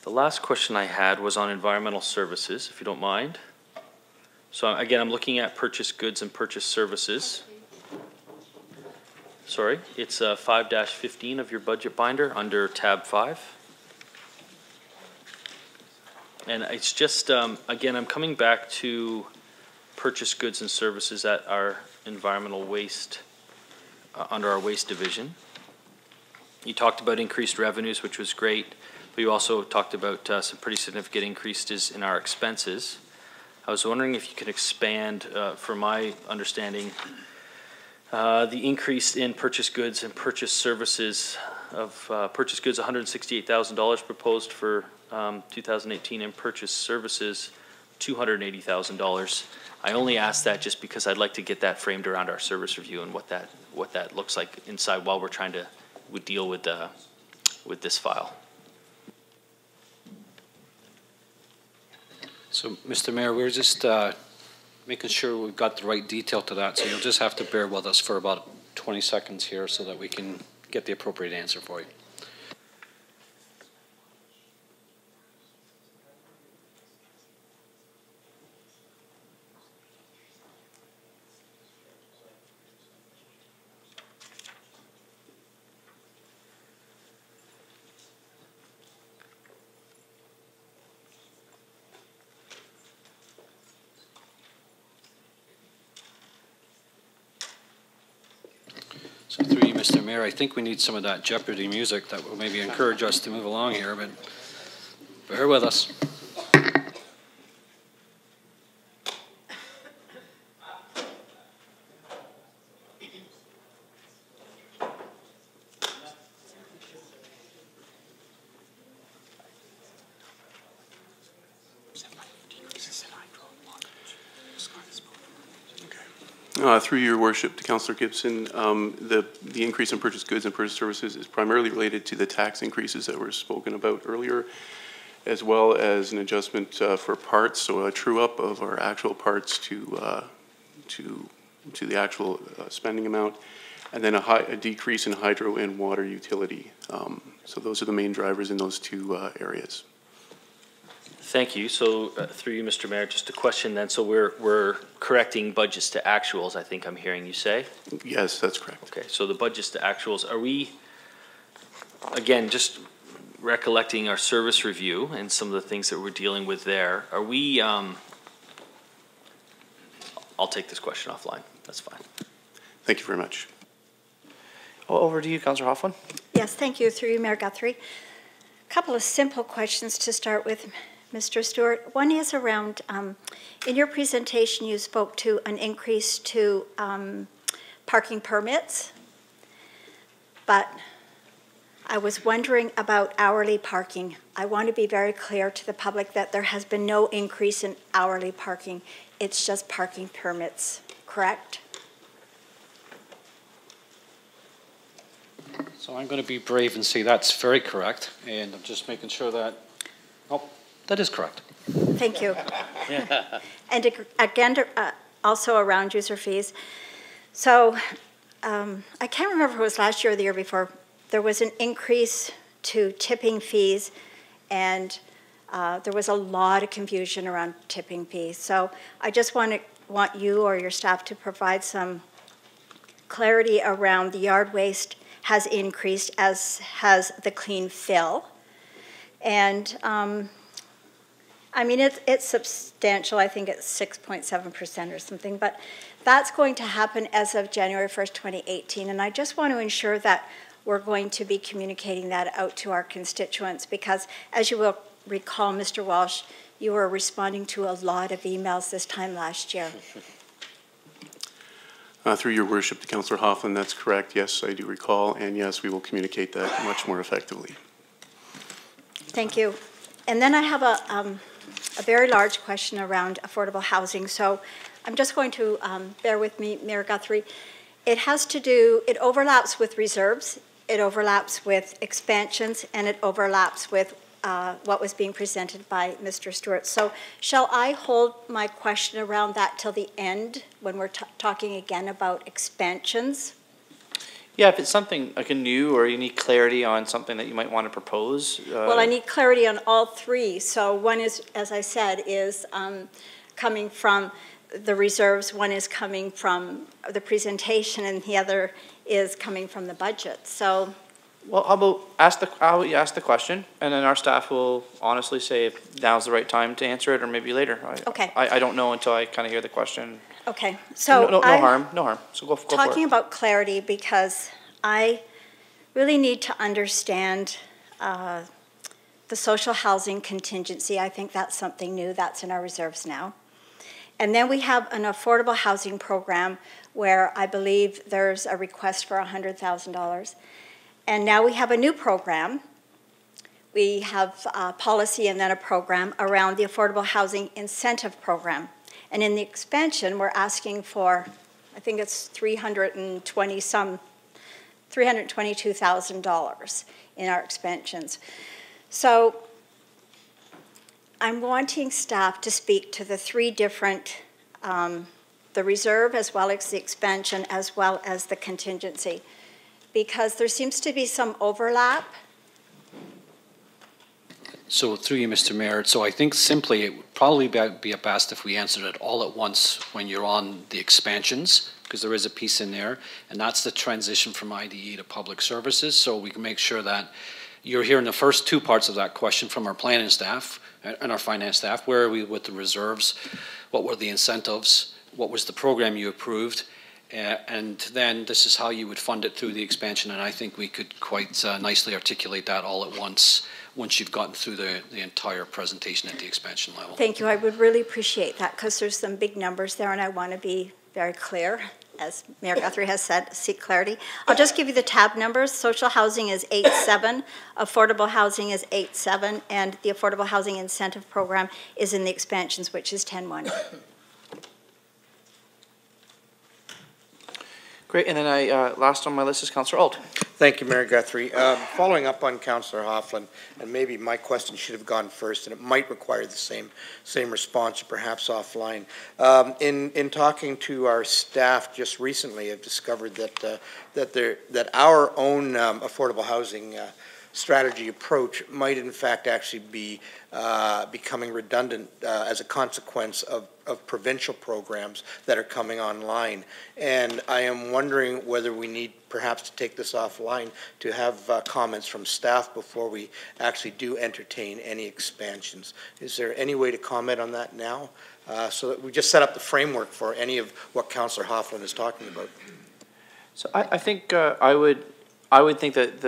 The last question I had was on environmental services, if you don't mind. So again, I'm looking at purchase goods and purchase services. Sorry, it's 5-15 of your budget binder under tab 5. And it's just, again, I'm coming back to purchase goods and services at our environmental waste, under our waste division. You talked about increased revenues, which was great, but you also talked about some pretty significant increases in our expenses. I was wondering if you could expand, for my understanding, the increase in purchase goods and purchase services of purchase goods, $168,000 proposed for 2018, and purchase services, $280,000. I only asked that just because I'd like to get that framed around our service review and what that looks like inside while we're trying to deal with this file. So, Mr. Mayor, we're just making sure we've got the right detail to that, so you'll just have to bear with us for about 20 seconds here so that we can get the appropriate answer for you. So through you, Mr. Mayor, I think we need some of that Jeopardy music that will maybe encourage us to move along here, but bear with us. Through your worship to Councillor Gibson, the increase in purchased goods and purchased services is primarily related to the tax increases that were spoken about earlier, as well as an adjustment for parts, so a true up of our actual parts to the actual spending amount, and then a decrease in hydro and water utility. So those are the main drivers in those two areas. Thank you. So through you, Mr. Mayor, just a question then. So we're correcting budgets to actuals, I think I'm hearing you say? Yes, that's correct. Okay, so the budgets to actuals, are we, again, just recollecting our service review and some of the things that we're dealing with there, are we, I'll take this question offline. That's fine. Thank you very much. Over to you, Councillor Hoffman. Yes, thank you. Through you, Mayor Guthrie. A couple of simple questions to start with, Mr. Stewart. One is around, in your presentation you spoke to an increase to parking permits, but I was wondering about hourly parking. I want to be very clear to the public that there has been no increase in hourly parking. It's just parking permits, correct? So I'm going to be brave and say that's very correct, and I'm just making sure that, oh, that is correct. Thank you. And again, also around user fees. So I can't remember if it was last year or the year before, there was an increase to tipping fees, and there was a lot of confusion around tipping fees. So I just want you or your staff to provide some clarity around the yard waste has increased, as has the clean fill. And I mean, it's substantial. I think it's 6.7% or something, but that's going to happen as of January 1st, 2018. And I just want to ensure that we're going to be communicating that out to our constituents, because as you will recall, Mr. Walsh, you were responding to a lot of emails this time last year. Through your worship to Councillor Hoffman, that's correct. Yes, I do recall, and yes, we will communicate that much more effectively. Thank you. And then I have a very large question around affordable housing. So I'm just going to bear with me, Mayor Guthrie. It has to do, it overlaps with reserves, it overlaps with expansions, and it overlaps with what was being presented by Mr. Stewart. So shall I hold my question around that till the end when we're talking again about expansions? Yeah, if it's something like a new or you need clarity on something that you might want to propose. Well, I need clarity on all three. So one is, as I said, is coming from the reserves, one is coming from the presentation, and the other is coming from the budget. So, well, how about you ask the question, and then our staff will honestly say if now's the right time to answer it, or maybe later. Okay. I don't know until I kind of hear the question. Okay. So no harm. So go for it. Talking about clarity, because I really need to understand the social housing contingency. I think that's something new that's in our reserves now. And then we have an affordable housing program where I believe there's a request for $100,000. And now we have a new program. We have a policy and then a program around the affordable housing incentive program. And in the expansion, we're asking for, I think it's $322,000 in our expansions. So I'm wanting staff to speak to the three different, the reserve as well as the expansion as well as the contingency, because there seems to be some overlap. So through you, Mr. Mayor, so I think simply it would probably be best if we answered it all at once when you're on the expansions, because there is a piece in there, and that's the transition from IDE to public services, so we can make sure that you're hearing the first two parts of that question from our planning staff and our finance staff. Where are we with the reserves? What were the incentives? What was the program you approved? And then this is how you would fund it through the expansion, and I think we could quite nicely articulate that all at once you've gotten through the entire presentation at the expansion level. Thank you. I would really appreciate that because there's some big numbers there and I want to be very clear. As Mayor Guthrie has said, seek clarity. I'll just give you the tab numbers. Social housing is 8.7, affordable housing is 8.7, and the affordable housing incentive program is in the expansions, which is 10.1. Great, and then last on my list is Councillor Alt. Thank you, Mayor Guthrie. Following up on Councillor Hoffland, and maybe my question should have gone first, and it might require the same response, perhaps offline. In talking to our staff just recently, I've discovered that our own affordable housing strategy approach might in fact actually be becoming redundant as a consequence of provincial programs that are coming online. And I am wondering whether we need perhaps to take this offline to have comments from staff before we actually do entertain any expansions. Is there any way to comment on that now? So that we just set up the framework for any of what Councillor Hoffland is talking about. So I think I would think that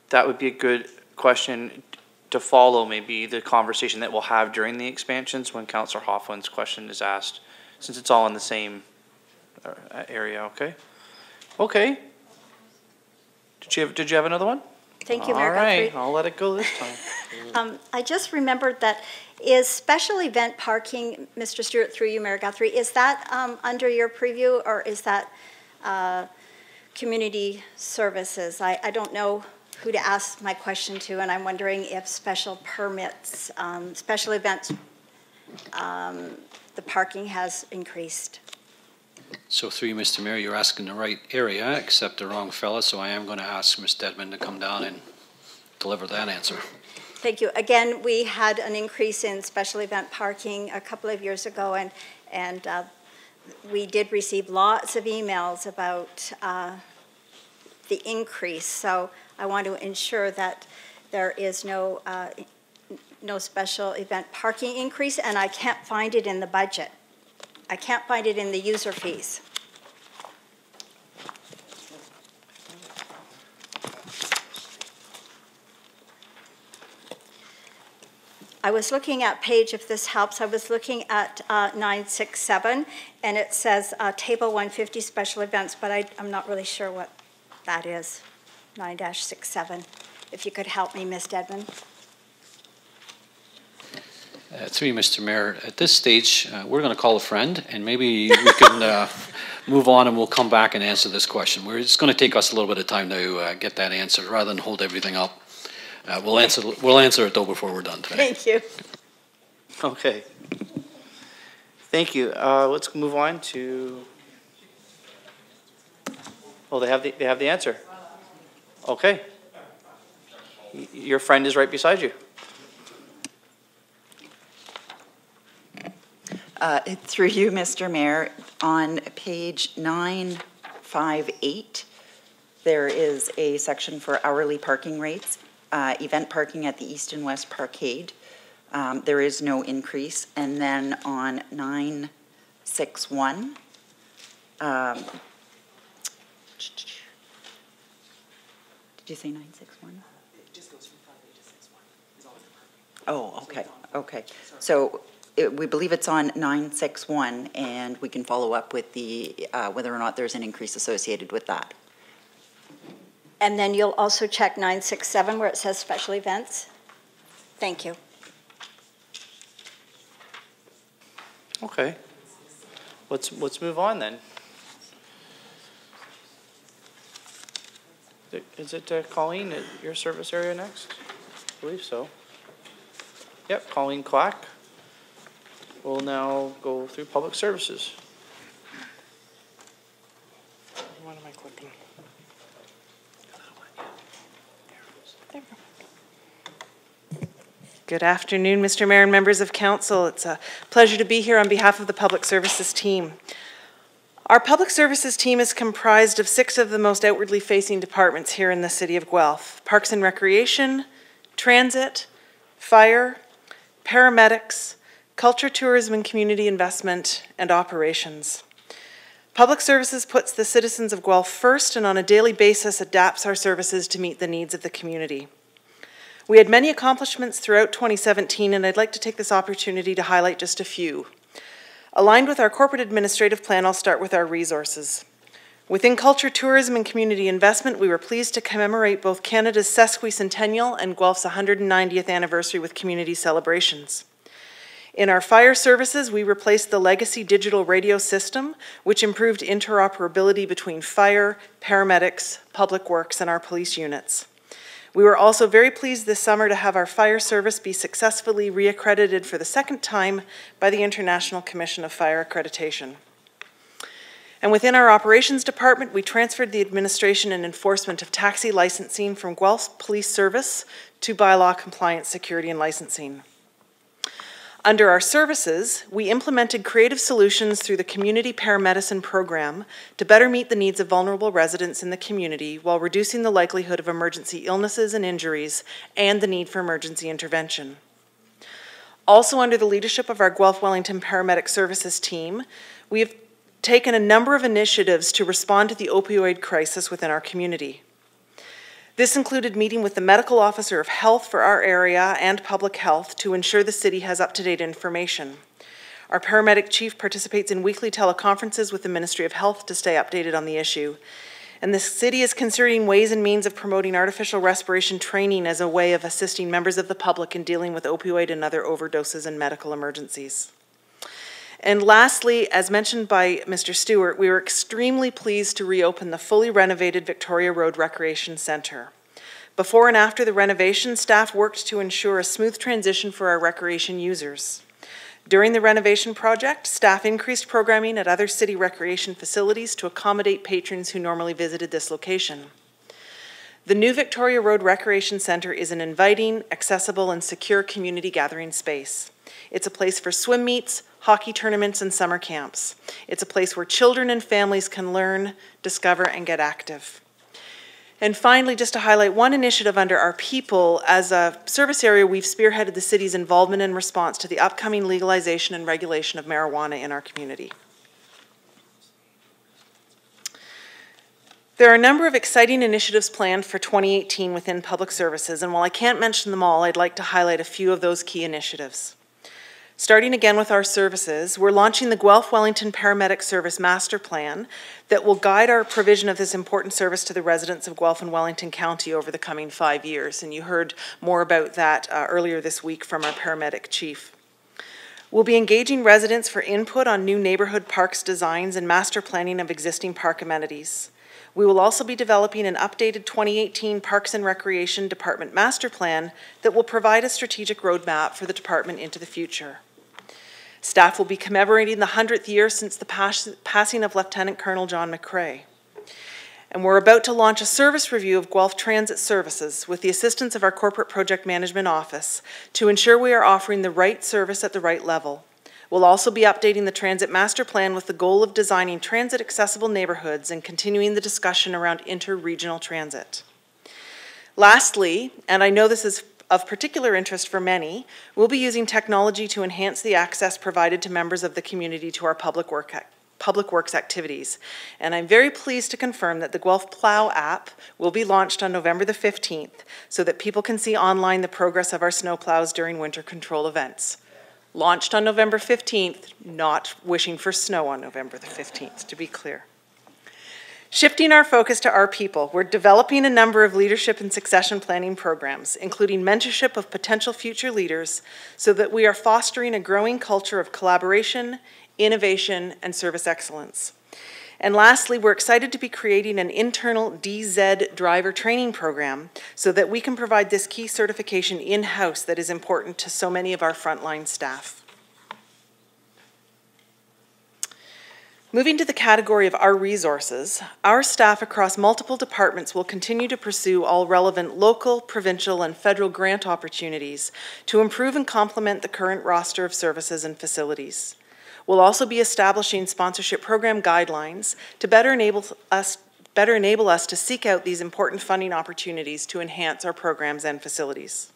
that would be a good question to follow maybe the conversation that we'll have during the expansions when Councillor Hoffland's question is asked, since it's all in the same area, okay? Okay. Did you have another one? Thank you, Mayor Guthrie. All right, I'll let it go this time. I just remembered that is special event parking, Mr. Stewart, through you, Mayor Guthrie, is that under your preview or is that community services? I don't know who to ask my question to, and I'm wondering if special permits, special events, the parking has increased. So through you, Mr. Mayor, you're asking the right area, except the wrong fella, so I am going to ask Ms. Dedman to come down and deliver that answer. Thank you. Again, we had an increase in special event parking a couple of years ago, and we did receive lots of emails about the increase. So I want to ensure that there is no special event parking increase, and I can't find it in the budget. I can't find it in the user fees. I was looking at page, if this helps, I was looking at 967, and it says table 150 special events, but I'm not really sure what that is, 9-67. If you could help me, Ms. Dedman. Through you, Mr. Mayor, at this stage, we're going to call a friend, and maybe we can move on and we'll come back and answer this question. It's going to take us a little bit of time to get that answered rather than hold everything up. We'll answer it, though, before we're done today. Thank you. Okay. Thank you. Let's move on to... Oh, they have the answer. Okay. Your friend is right beside you. Through you, Mr. Mayor, on page 958, there is a section for hourly parking rates, event parking at the East and West Parkade. There is no increase. And then on 961, did you say 961? It just goes from 58 to 61. Oh, okay, okay. So we believe it's on 961, and we can follow up with the whether or not there's an increase associated with that. And then you'll also check 967 where it says special events. Thank you. Okay. Let's move on then. Is it Colleen at your service area next? I believe so. Yep, Colleen Quack. We'll now go through public services. What am I clicking? There we go. Good afternoon, Mr. Mayor and members of council. It's a pleasure to be here on behalf of the Public Services team. Our Public Services team is comprised of 6 of the most outwardly facing departments here in the City of Guelph: Parks and Recreation, Transit, Fire, Paramedics, Culture, Tourism and Community Investment, and Operations. Public Services puts the citizens of Guelph first and on a daily basis adapts our services to meet the needs of the community. We had many accomplishments throughout 2017, and I'd like to take this opportunity to highlight just a few. Aligned with our corporate administrative plan, I'll start with our resources. Within culture, tourism, and community investment, we were pleased to commemorate both Canada's sesquicentennial and Guelph's 190th anniversary with community celebrations. In our fire services, we replaced the legacy digital radio system, which improved interoperability between fire, paramedics, public works, and our police units. We were also very pleased this summer to have our fire service be successfully reaccredited for the second time by the International Commission of Fire Accreditation. And within our operations department, we transferred the administration and enforcement of taxi licensing from Guelph Police Service to bylaw compliance security and licensing. Under our services, we implemented creative solutions through the Community Paramedicine Program to better meet the needs of vulnerable residents in the community while reducing the likelihood of emergency illnesses and injuries and the need for emergency intervention. Also under the leadership of our Guelph Wellington Paramedic Services team, we have taken a number of initiatives to respond to the opioid crisis within our community. This included meeting with the Medical Officer of Health for our area and Public Health to ensure the city has up-to-date information. Our paramedic chief participates in weekly teleconferences with the Ministry of Health to stay updated on the issue. And the city is considering ways and means of promoting artificial respiration training as a way of assisting members of the public in dealing with opioid and other overdoses and medical emergencies. And lastly, as mentioned by Mr. Stewart, we were extremely pleased to reopen the fully renovated Victoria Road Recreation Centre. Before and after the renovation, staff worked to ensure a smooth transition for our recreation users. During the renovation project, staff increased programming at other city recreation facilities to accommodate patrons who normally visited this location. The new Victoria Road Recreation Centre is an inviting, accessible, and secure community gathering space. It's a place for swim meets, hockey tournaments, and summer camps. It's a place where children and families can learn, discover, and get active. And finally, just to highlight one initiative under our people, as a service area, we've spearheaded the city's involvement in response to the upcoming legalization and regulation of marijuana in our community. There are a number of exciting initiatives planned for 2018 within public services, and while I can't mention them all, I'd like to highlight a few of those key initiatives. Starting again with our services, we're launching the Guelph Wellington Paramedic Service Master Plan that will guide our provision of this important service to the residents of Guelph and Wellington County over the coming 5 years. And you heard more about that earlier this week from our paramedic chief. We'll be engaging residents for input on new neighborhood parks designs and master planning of existing park amenities. We will also be developing an updated 2018 Parks and Recreation Department Master Plan that will provide a strategic roadmap for the department into the future. Staff will be commemorating the 100th year since the passing of Lieutenant Colonel John McCrae. And we're about to launch a service review of Guelph Transit Services with the assistance of our Corporate Project Management Office to ensure we are offering the right service at the right level. We'll also be updating the Transit Master Plan with the goal of designing transit-accessible neighborhoods and continuing the discussion around inter-regional transit. Lastly, and I know this is of particular interest for many, we'll be using technology to enhance the access provided to members of the community to our public works activities. And I'm very pleased to confirm that the Guelph Plow app will be launched on November the 15th so that people can see online the progress of our snowplows during winter control events. Launched on November 15th, not wishing for snow on November the 15th, to be clear. Shifting our focus to our people, we're developing a number of leadership and succession planning programs, including mentorship of potential future leaders, so that we are fostering a growing culture of collaboration, innovation, and service excellence. And lastly, we're excited to be creating an internal DZ driver training program so that we can provide this key certification in-house that is important to so many of our frontline staff. Moving to the category of our resources, our staff across multiple departments will continue to pursue all relevant local, provincial, and federal grant opportunities to improve and complement the current roster of services and facilities. We'll also be establishing sponsorship program guidelines to better enable us to seek out these important funding opportunities to enhance our programs and facilities.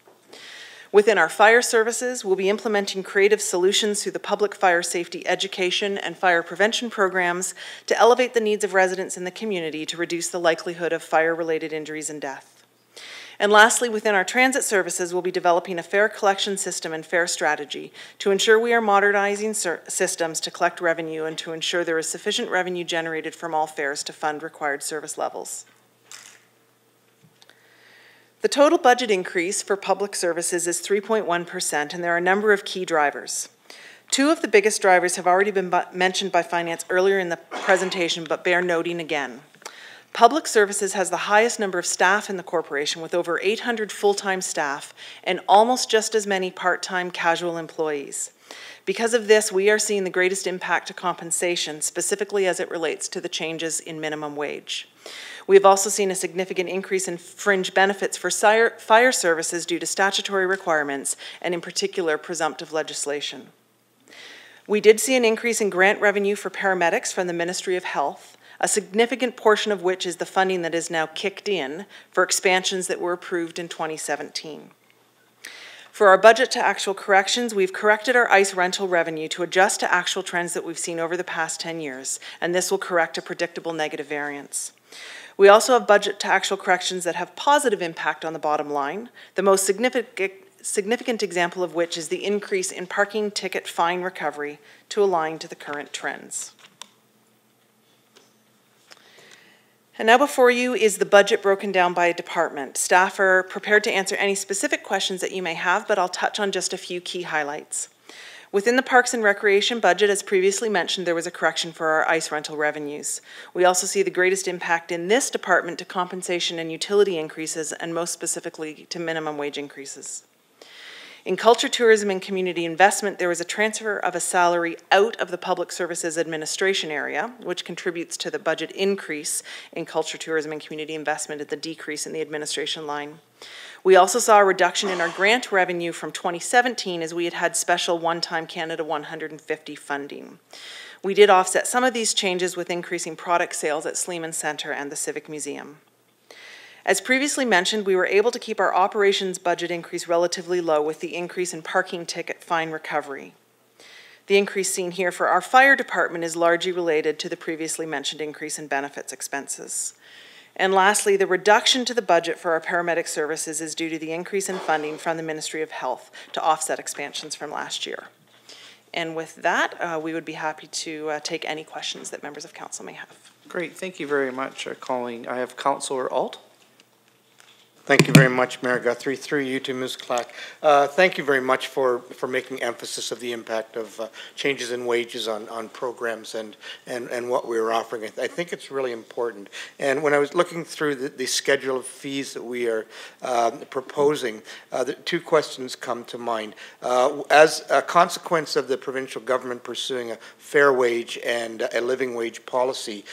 Within our fire services, we'll be implementing creative solutions through the public fire safety education and fire prevention programs to elevate the needs of residents in the community to reduce the likelihood of fire-related injuries and death. And lastly, within our transit services, we'll be developing a fare collection system and fare strategy to ensure we are modernizing systems to collect revenue and to ensure there is sufficient revenue generated from all fares to fund required service levels. The total budget increase for public services is 3.1%, and there are a number of key drivers. Two of the biggest drivers have already been mentioned by Finance earlier in the presentation, but bear noting again. Public Services has the highest number of staff in the corporation, with over 800 full-time staff and almost just as many part-time casual employees. Because of this, we are seeing the greatest impact to compensation, specifically as it relates to the changes in minimum wage. We have also seen a significant increase in fringe benefits for fire services due to statutory requirements and, in particular, presumptive legislation. We did see an increase in grant revenue for paramedics from the Ministry of Health, a significant portion of which is the funding that is now kicked in for expansions that were approved in 2017. For our budget to actual corrections, we've corrected our ICE rental revenue to adjust to actual trends that we've seen over the past 10 years, and this will correct a predictable negative variance. We also have budget to actual corrections that have positive impact on the bottom line, the most significant example of which is the increase in parking ticket fine recovery to align to the current trends. And now before you is the budget broken down by department. Staff are prepared to answer any specific questions that you may have, but I'll touch on just a few key highlights. Within the Parks and Recreation budget, as previously mentioned, there was a correction for our ICE rental revenues. We also see the greatest impact in this department to compensation and utility increases, and most specifically to minimum wage increases. In Culture, Tourism, and Community Investment, there was a transfer of a salary out of the Public Services Administration area, which contributes to the budget increase in Culture, Tourism, and Community Investment at the decrease in the administration line. We also saw a reduction in our grant revenue from 2017 as we had special one-time Canada 150 funding. We did offset some of these changes with increasing product sales at Sleeman Centre and the Civic Museum. As previously mentioned, we were able to keep our operations budget increase relatively low with the increase in parking ticket fine recovery. The increase seen here for our fire department is largely related to the previously mentioned increase in benefits expenses. And lastly, the reduction to the budget for our paramedic services is due to the increase in funding from the Ministry of Health to offset expansions from last year. And with that, we would be happy to take any questions that members of council may have. Great, thank you very much. I have Councillor Alt. Thank you very much, Mayor Guthrie. Through you to Ms. Clack. Thank you very much for making emphasis of the impact of changes in wages on programs and what we're offering. I think it's really important. And when I was looking through the schedule of fees that we are proposing, the two questions come to mind. As a consequence of the provincial government pursuing a fair wage and a living wage policy,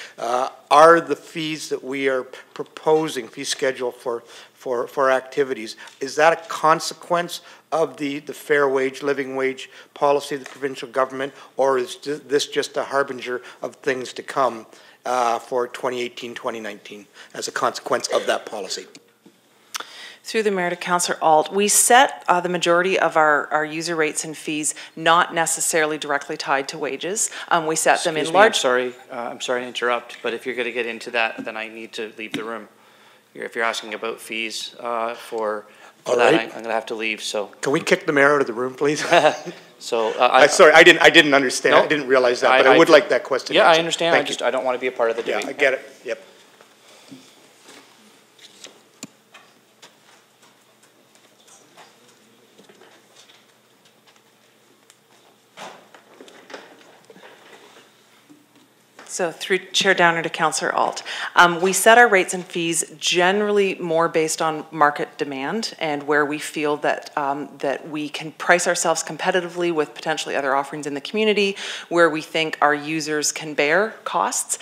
are the fees that we are proposing, fee schedule for activities, is that a consequence of the fair wage, living wage policy of the provincial government, or is this just a harbinger of things to come for 2018-2019 as a consequence of that policy? Through the Mayor to Councillor Alt, we set the majority of our user rates and fees not necessarily directly tied to wages. We set them in large... I'm sorry to interrupt, but if you're going to get into that, then I need to leave the room. If you're asking about fees for that, I'm going to have to leave. So can we kick the mayor out of the room, please? So sorry, I didn't understand. No, I didn't realize that, but I would like that question. Yeah, answered. I understand. I don't want to be a part of the debate. Yeah, I get it. Yep. So through Chair Downer to Councillor Alt. We set our rates and fees generally more based on market demand and where we feel that, that we can price ourselves competitively with potentially other offerings in the community, where we think our users can bear costs.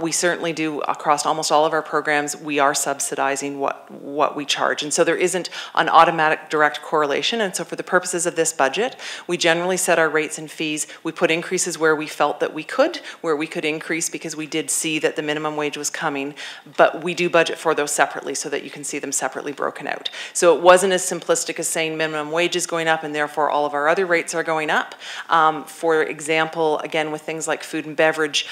We certainly do across almost all of our programs, we are subsidizing what we charge. And so there isn't an automatic direct correlation. And so for the purposes of this budget, we generally set our rates and fees. We put increases where we felt that we could, where we could increase increase because we did see that the minimum wage was coming, but we do budget for those separately so that you can see them separately broken out. So it wasn't as simplistic as saying minimum wage is going up and therefore all of our other rates are going up. For example, again, with things like food and beverage,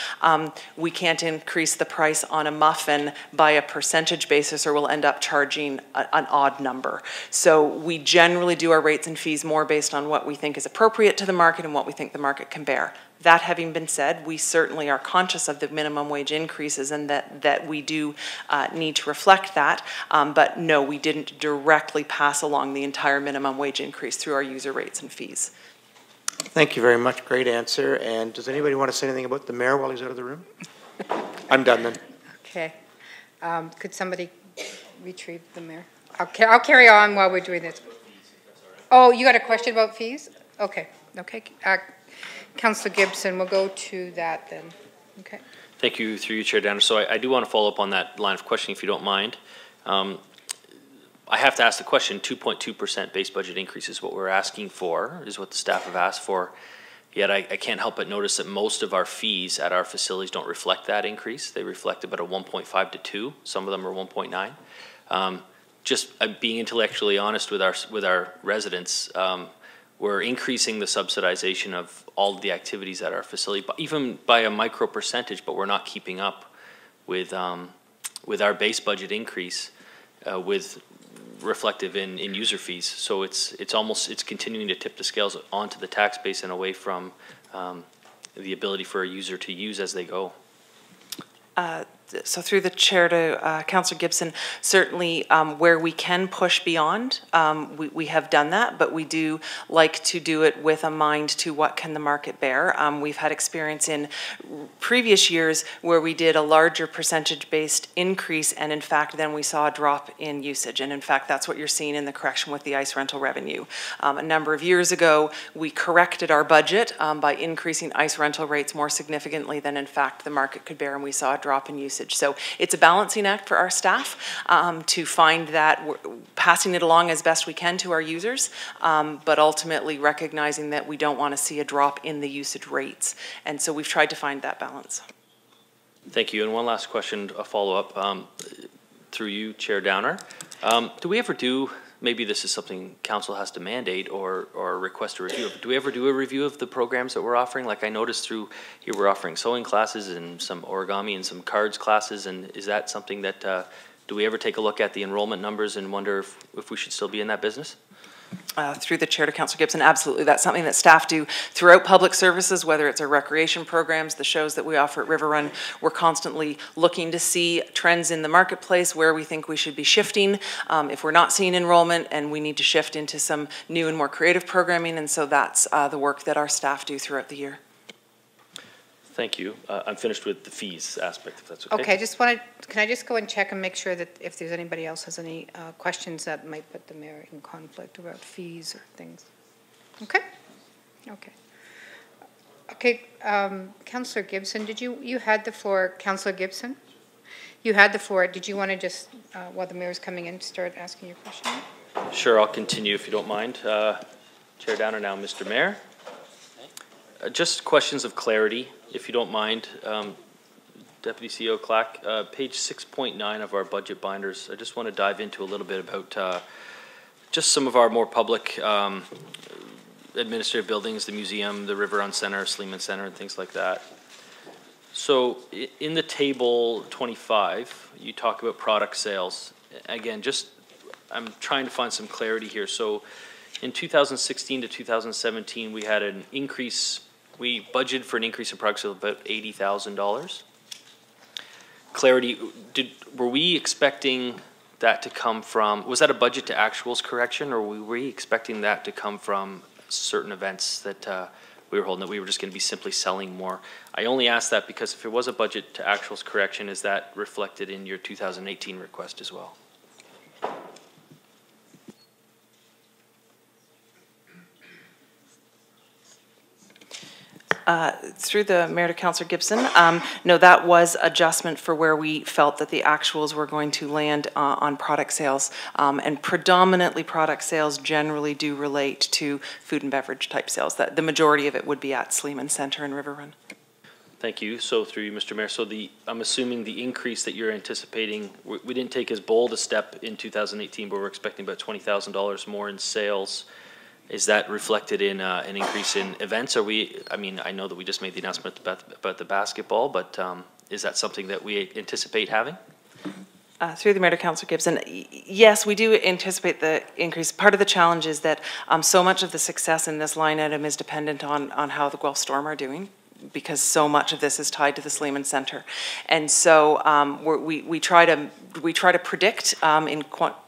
we can't increase the price on a muffin by a percentage basis or we'll end up charging an odd number. So we generally do our rates and fees more based on what we think is appropriate to the market and what we think the market can bear. That having been said, we certainly are conscious of the minimum wage increases and that we do need to reflect that. But no, we didn't directly pass along the entire minimum wage increase through our user rates and fees. Thank you very much. Great answer. And does anybody want to say anything about the mayor while he's out of the room? I'm done then. Okay. Could somebody retrieve the mayor? I'll carry on while we're doing this. Oh, you got a question about fees? Okay. Okay. Councillor Gibson, we'll go to that then. Okay. Thank you, through you, Chair Danner. So I do want to follow up on that line of questioning, if you don't mind. I have to ask the question, 2.2% base budget increase is what we're asking for, is what the staff have asked for. Yet I can't help but notice that most of our fees at our facilities don't reflect that increase. They reflect about a 1.5 to 2. Some of them are 1.9. Just being intellectually honest with our residents, we're increasing the subsidization of all of the activities at our facility, even by a micro percentage, but we're not keeping up with our base budget increase with reflective in user fees. So it's continuing to tip the scales onto the tax base and away from the ability for a user to use as they go. So through the chair to Councillor Gibson, certainly where we can push beyond, we have done that, but we do like to do it with a mind to what can the market bear. We've had experience in previous years where we did a larger percentage-based increase, and in fact then we saw a drop in usage, and in fact that's what you're seeing in the correction with the ICE rental revenue. A number of years ago we corrected our budget by increasing ICE rental rates more significantly than in fact the market could bear, and we saw a drop in usage. So it's a balancing act for our staff to find that we're passing it along as best we can to our users, but ultimately recognizing that we don't want to see a drop in the usage rates. And so we've tried to find that balance. Thank you. And one last question, a follow-up through you, Chair Downer. Do we ever do, maybe this is something council has to mandate or request a review, but do we ever do a review of the programs that we're offering? Like I noticed through here we're offering sewing classes and some origami and some cards classes, and is that something that, do we ever take a look at the enrollment numbers and wonder if we should still be in that business? Through the chair to Councillor Gibson, absolutely. That's something that staff do throughout public services, whether it's our recreation programs, the shows that we offer at River Run. We're constantly looking to see trends in the marketplace, where we think we should be shifting. If we're not seeing enrollment, and we need to shift into some new and more creative programming, and so that's the work that our staff do throughout the year. Thank you. I'm finished with the fees aspect, if that's okay. Okay, can I just go and check and make sure that if there's anybody else has any questions that might put the mayor in conflict about fees or things? Okay. Okay. Okay, Councillor Gibson, you had the floor. Councillor Gibson? You had the floor. Did you want to just, while the mayor's coming in, start asking your question? Sure, I'll continue if you don't mind. Chair Downer now, Mr. Mayor. Just questions of clarity, if you don't mind. Deputy CEO Clack, page 6.9 of our budget binders, I just want to dive into a little bit about just some of our more public administrative buildings, the museum, the River Run Center, Sleeman Center, and things like that. So in the table 25, you talk about product sales. Again, I'm trying to find some clarity here. So in 2016 to 2017, we had an increase. We budgeted for an increase in product sales of about $80,000. Clarity, were we expecting that to come from, was that a budget to actuals correction, or were we expecting that to come from certain events that we were holding, that we were just going to be simply selling more? I only ask that because if it was a budget to actuals correction, is that reflected in your 2018 request as well? Through the mayor to Councillor Gibson, no, that was adjustment for where we felt that the actuals were going to land on product sales, and predominantly product sales generally do relate to food and beverage type sales. That the majority of it would be at Sleeman Center and River Run. Thank you. So through you, Mr. Mayor, so I'm assuming the increase that you're anticipating, we didn't take as bold a step in 2018, but we're expecting about $20,000 more in sales. Is that reflected in an increase in events? Are we, I mean, I know that we just made the announcement about the basketball, but is that something that we anticipate having? Through the Mayor to Councillor Gibson, yes, we do anticipate the increase. Part of the challenge is that so much of the success in this line item is dependent on how the Guelph Storm are doing, because so much of this is tied to the Sleeman Centre. And so we try to predict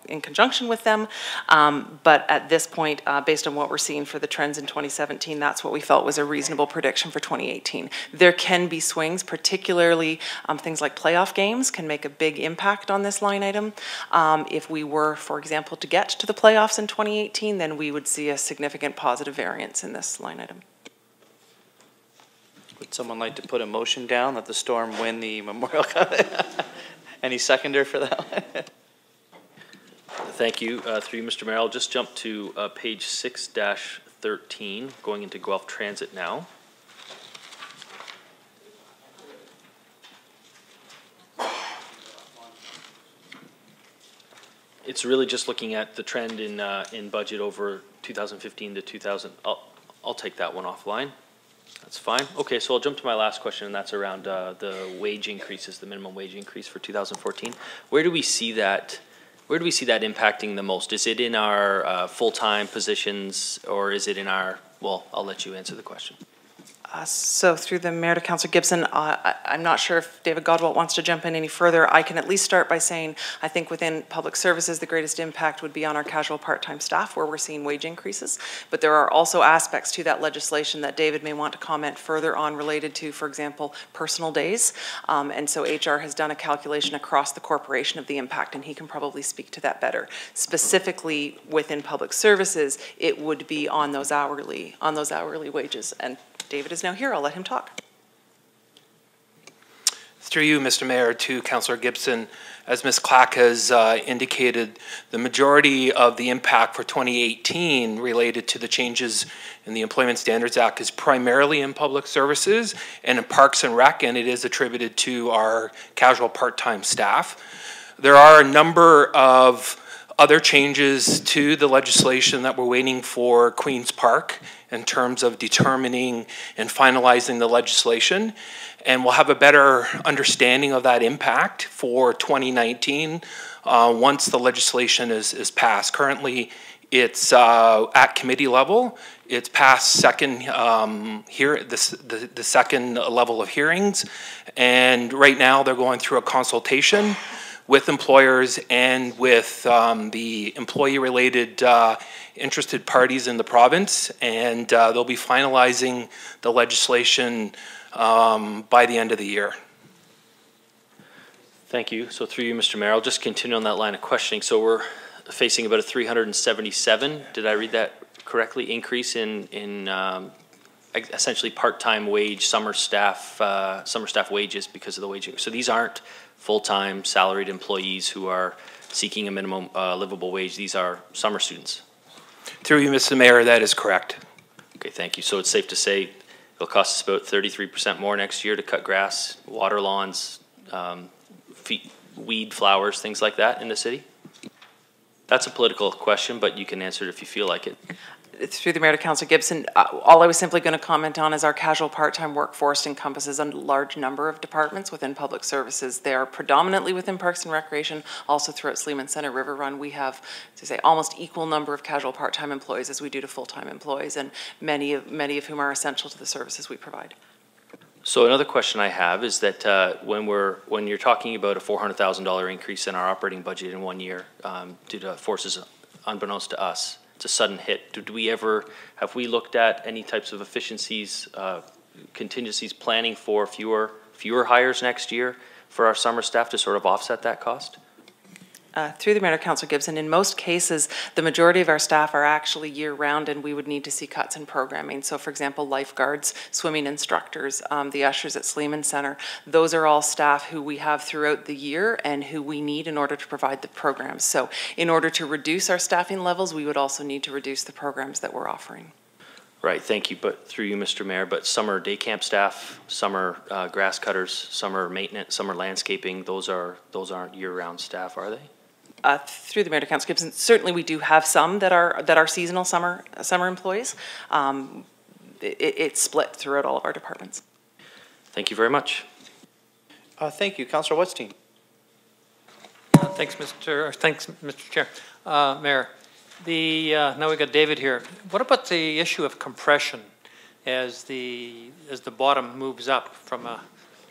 in conjunction with them, but at this point, based on what we're seeing for the trends in 2017, that's what we felt was a reasonable prediction for 2018. There can be swings, particularly things like playoff games can make a big impact on this line item. If we were, for example, to get to the playoffs in 2018, then we would see a significant positive variance in this line item. Would someone like to put a motion down that the Storm win the Memorial Cup? Any seconder for that one? Thank you. Through you, Mr. Mayor, I'll just jump to page 6-13, going into Guelph Transit now. It's really just looking at the trend in budget over 2015 to 2000. I'll take that one offline. That's fine. Okay, so I'll jump to my last question, and that's around the wage increases, the minimum wage increase for 2014. Where do we see that? Where do we see that impacting the most? Is it in our full-time positions, or is it in our? Well, I'll let you answer the question. So through the Mayor to Councillor Gibson, I'm not sure if David Godwalt wants to jump in any further. I can at least start by saying I think within public services the greatest impact would be on our casual part-time staff, where we're seeing wage increases. But there are also aspects to that legislation that David may want to comment further on related to, for example, personal days. And so HR has done a calculation across the corporation of the impact, and he can probably speak to that better. Specifically within public services, it would be on those hourly wages. And David is now here. I'll let him talk. Through you, Mr. Mayor, to Councillor Gibson, as Ms. Clack has indicated, the majority of the impact for 2018 related to the changes in the Employment Standards Act is primarily in public services and in Parks and Rec, and it is attributed to our casual part-time staff. There are a number of other changes to the legislation that we're waiting for Queen's Park in terms of determining and finalizing the legislation. And we'll have a better understanding of that impact for 2019 once the legislation is passed. Currently, it's at committee level. It's passed second the second level of hearings. And right now, they're going through a consultation with employers and with the employee-related interested parties in the province, and they'll be finalizing the legislation by the end of the year. Thank you. So through you, Mr. Mayor, I'll just continue on that line of questioning. So we're facing about a 377, did I read that correctly, increase in essentially part-time wage, summer staff wages because of the wage increase. So these aren't full-time salaried employees who are seeking a minimum livable wage. These are summer students. Through you, Mr. Mayor, that is correct. Okay, thank you. So it's safe to say it'll cost us about 33% more next year to cut grass, water lawns, weed flowers, things like that in the city? That's a political question, but you can answer it if you feel like it. Through the Mayor to Councillor Gibson, all I was simply going to comment on is our casual part-time workforce encompasses a large number of departments within public services. They are predominantly within Parks and Recreation, also throughout Sleeman Centre, River Run. We have, to say, almost equal number of casual part-time employees as we do to full-time employees, and many of whom are essential to the services we provide. So another question I have is that when you're talking about a $400,000 increase in our operating budget in 1 year due to forces unbeknownst to us, it's a sudden hit. Have we looked at any types of efficiencies, contingencies, planning for fewer hires next year for our summer staff to sort of offset that cost? Through the Mayor, Councillor Gibson, in most cases, the majority of our staff are actually year-round, and we would need to see cuts in programming. So, for example, lifeguards, swimming instructors, the ushers at Sleeman Centre, those are all staff who we have throughout the year and who we need in order to provide the programs. So, in order to reduce our staffing levels, we would also need to reduce the programs that we're offering. Right, thank you, but through you, Mr. Mayor, but summer day camp staff, summer grass cutters, summer maintenance, summer landscaping, those aren't year-round staff, are they? Through the Mayor to Councillor Gibson, certainly we do have some that are seasonal summer employees. It's split throughout all of our departments. Thank you very much. Thank you, Councillor Wetstein. Thanks, Mr. Chair. Mayor, now we got David here. What about the issue of compression as the bottom moves up from a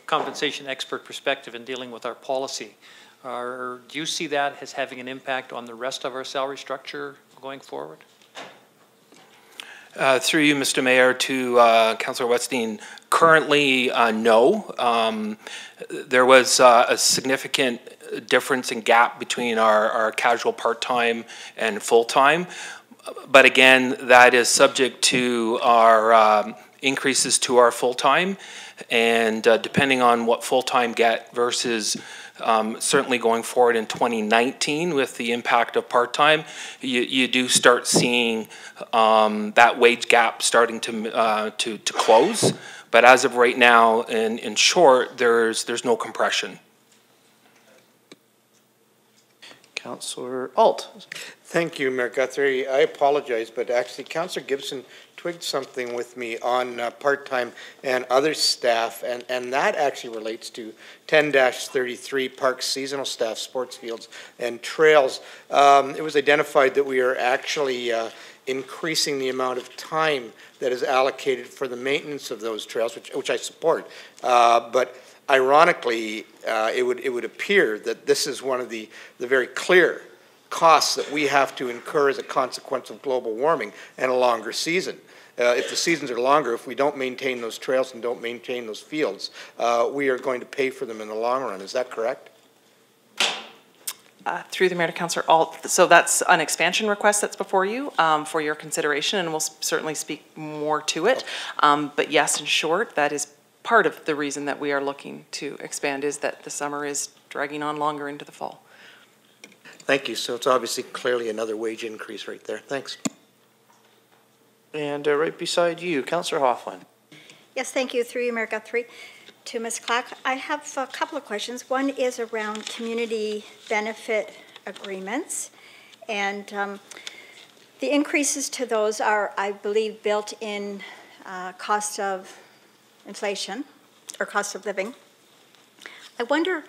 compensation expert perspective in dealing with our policy? Do you see that as having an impact on the rest of our salary structure going forward? Through you, Mr. Mayor, to Councillor Wetstein, currently, no. There was a significant difference in gap between our casual part-time and full-time. But again, that is subject to our increases to our full-time. And depending on what full-time get versus certainly going forward in 2019 with the impact of part-time, you do start seeing that wage gap starting to close. But as of right now, in short, there's no compression. Councillor Alt. Thank you, Mayor Guthrie. I apologize, but actually Councillor Gibson twigged something with me on part-time and other staff, and that actually relates to 10-33 parks, seasonal staff, sports fields, and trails. It was identified that we are actually increasing the amount of time that is allocated for the maintenance of those trails, which I support. But ironically, it would appear that this is one of the very clear costs that we have to incur as a consequence of global warming and a longer season. If the seasons are longer, if we don't maintain those trails and don't maintain those fields, we are going to pay for them in the long run. Is that correct? Through the Mayor to Councillor Alt, so that's an expansion request that's before you for your consideration, and we'll certainly speak more to it. But yes, in short, that is part of the reason that we are looking to expand, is that the summer is dragging on longer into the fall. Thank you. So it's obviously clearly another wage increase right there. Thanks. And right beside you, Councillor Hoffman. Yes, thank you. Through you, Mayor Guthrie. To Ms. Clack, I have a couple of questions. One is around community benefit agreements. And the increases to those are, I believe, built in cost of inflation or cost of living. I wonder,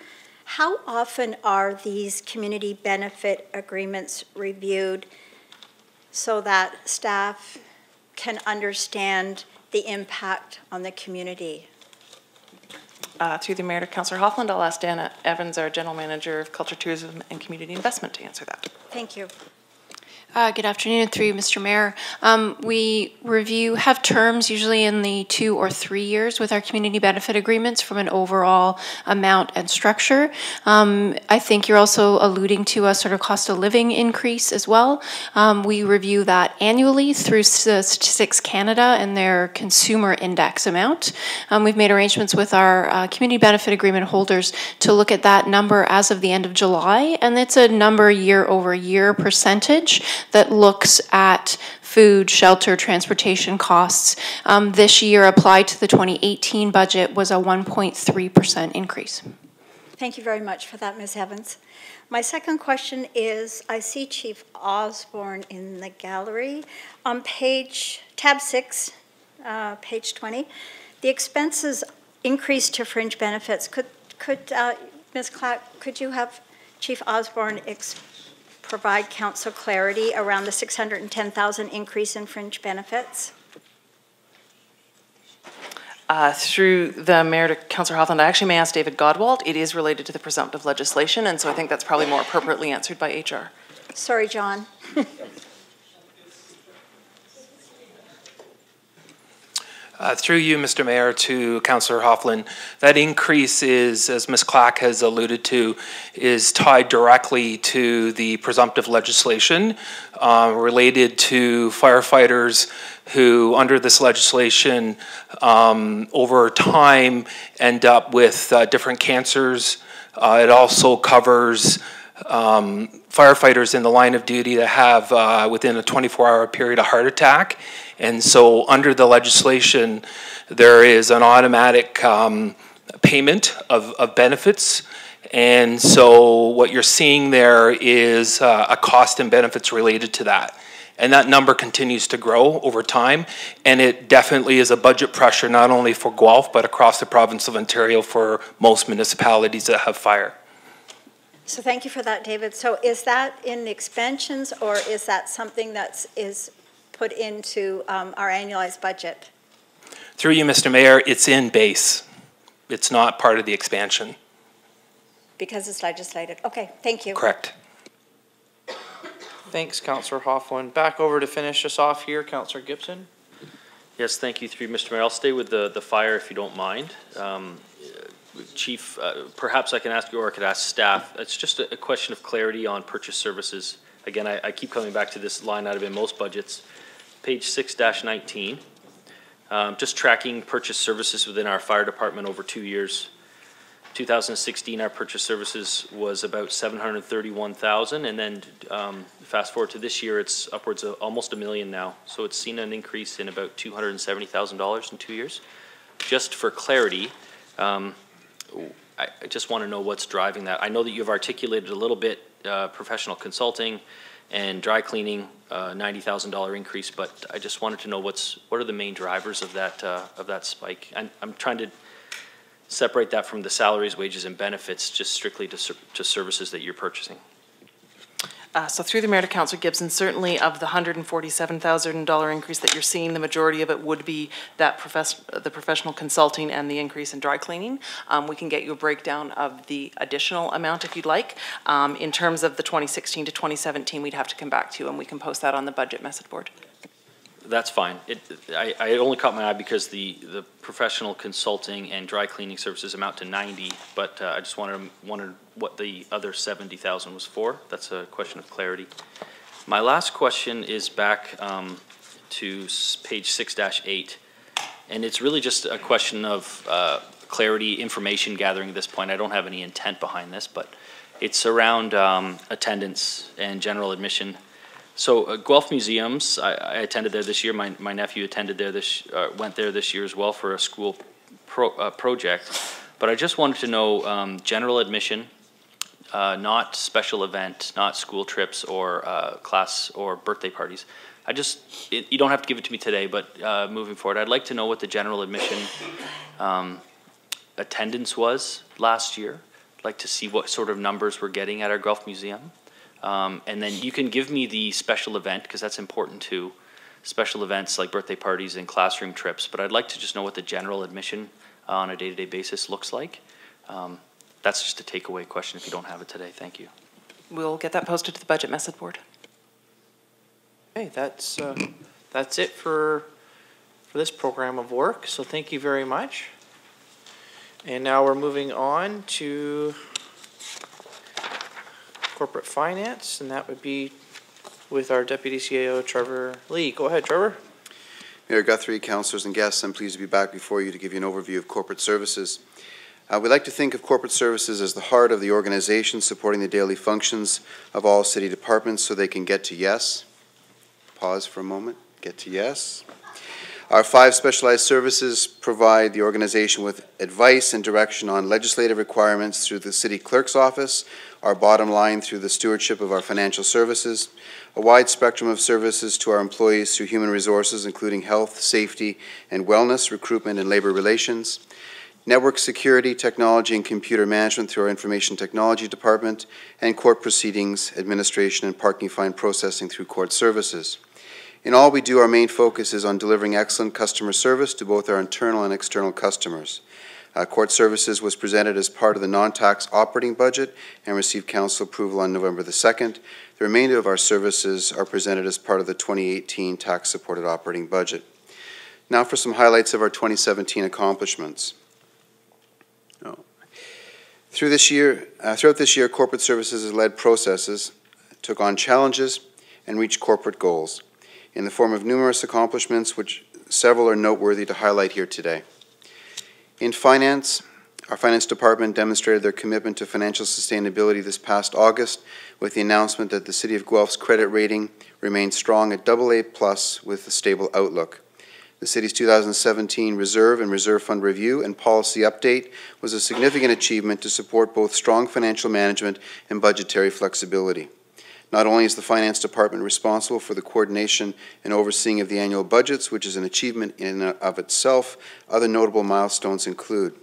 how often are these community benefit agreements reviewed so that staff can understand the impact on the community? Through the Mayor to Councillor Hoffland, I'll ask Dana Evans, our General Manager of Culture, Tourism and Community Investment, to answer that. Thank you. Good afternoon, through you, Mr. Mayor. We have terms usually in the 2 or 3 years with our community benefit agreements from an overall amount and structure. I think you're also alluding to a sort of cost of living increase as well. We review that annually through Statistics Canada and their consumer index amount. We've made arrangements with our community benefit agreement holders to look at that number as of the end of July, and it's a number year over year percentage that looks at food, shelter, transportation costs. This year applied to the 2018 budget was a 1.3% increase. Thank you very much for that, Ms. Evans. My second question is, I see Chief Osborne in the gallery. On tab 6, page 20, the expenses increased to fringe benefits. Could Ms. Clack, could you have Chief Osborne provide council clarity around the $610,000 increase in fringe benefits? Through the Mayor to Councillor Hoffland, I actually may ask David Godwald. It is related to the presumptive legislation, and so I think that's probably more appropriately answered by HR. Sorry, John. Through you, Mr. Mayor, to Councillor Hoffland, that increase is, as Ms. Clack has alluded to, is tied directly to the presumptive legislation related to firefighters who, under this legislation, over time end up with different cancers. It also covers firefighters in the line of duty that have within a 24-hour period a heart attack. And so under the legislation, there is an automatic payment of benefits. And so what you're seeing there is a cost and benefits related to that. And that number continues to grow over time. And it definitely is a budget pressure, not only for Guelph, but across the province of Ontario for most municipalities that have fire. So thank you for that, David. So is that in the expansions, or is that something that is put into our annualized budget? Through you, Mr. Mayor, it's in base. It's not part of the expansion. Because it's legislated. Okay, thank you. Correct. Thanks, Councillor Hoffman. Back over to finish us off here, Councillor Gibson. Yes, thank you, through Mr. Mayor. I'll stay with the fire if you don't mind. Chief, perhaps I can ask you, or I could ask staff. It's just a question of clarity on purchase services. Again, I keep coming back to this line item in most budgets. Page 6-19, just tracking purchase services within our fire department over 2 years. 2016, our purchase services was about $731,000, and then fast forward to this year, it's upwards of almost $1 million now. So it's seen an increase in about $270,000 in 2 years. Just for clarity, I just want to know what's driving that. I know that you've articulated a little bit professional consulting and dry cleaning, $90,000 increase, but I just wanted to know what are the main drivers of that spike. I'm trying to separate that from the salaries, wages, and benefits, just strictly to services that you're purchasing. So through the Mayor to Councillor Gibson, certainly of the $147,000 increase that you're seeing, the majority of it would be that the professional consulting and the increase in dry cleaning. We can get you a breakdown of the additional amount if you'd like. In terms of the 2016 to 2017, we'd have to come back to you, and we can post that on the budget message board. That's fine. I only caught my eye because the professional consulting and dry cleaning services amount to 90, but I just wondered what the other 70,000 was for. That's a question of clarity. My last question is back to page 6-8, and it's really just a question of clarity, information gathering at this point. I don't have any intent behind this, but it's around attendance and general admission. So Guelph Museums, I attended there this year. My nephew attended there went there this year as well for a school project. But I just wanted to know general admission, not special event, not school trips or class or birthday parties. You don't have to give it to me today, but moving forward, I'd like to know what the general admission attendance was last year. I'd like to see what sort of numbers we're getting at our Guelph Museum. And then you can give me the special event, because that's important too. Special events like birthday parties and classroom trips, but I'd like to just know what the general admission on a day-to-day basis looks like. That's just a takeaway question if you don't have it today. Thank you. We'll get that posted to the budget message board. Okay, that's it for this program of work, so thank you very much. And now we're moving on to corporate finance, and that would be with our Deputy CAO, Trevor Lee. Go ahead, Trevor. Mayor Guthrie, councillors and guests, I'm pleased to be back before you to give you an overview of corporate services. We like to think of corporate services as the heart of the organization, supporting the daily functions of all city departments so they can get to yes. Pause for a moment. Get to yes. Our 5 specialized services provide the organization with advice and direction on legislative requirements through the City Clerk's Office, our bottom line through the stewardship of our financial services, a wide spectrum of services to our employees through human resources, including health, safety, and wellness, recruitment, and labor relations, network security, technology, and computer management through our information technology department, and court proceedings, administration, and parking fine processing through court services. In all we do, our main focus is on delivering excellent customer service to both our internal and external customers. Court services was presented as part of the non-tax operating budget and received council approval on November the 2nd. The remainder of our services are presented as part of the 2018 tax-supported operating budget. Now for some highlights of our 2017 accomplishments. Throughout this year, corporate services has led processes, took on challenges, and reached corporate goals in the form of numerous accomplishments, which several are noteworthy to highlight here today. In finance, Our Finance Department demonstrated their commitment to financial sustainability this past August with the announcement that the City of Guelph's credit rating remains strong at AA+ with a stable outlook. The City's 2017 Reserve and Reserve Fund Review and Policy Update was a significant achievement to support both strong financial management and budgetary flexibility. Not only is the Finance Department responsible for the coordination and overseeing of the annual budgets, which is an achievement in and of itself, other notable milestones include: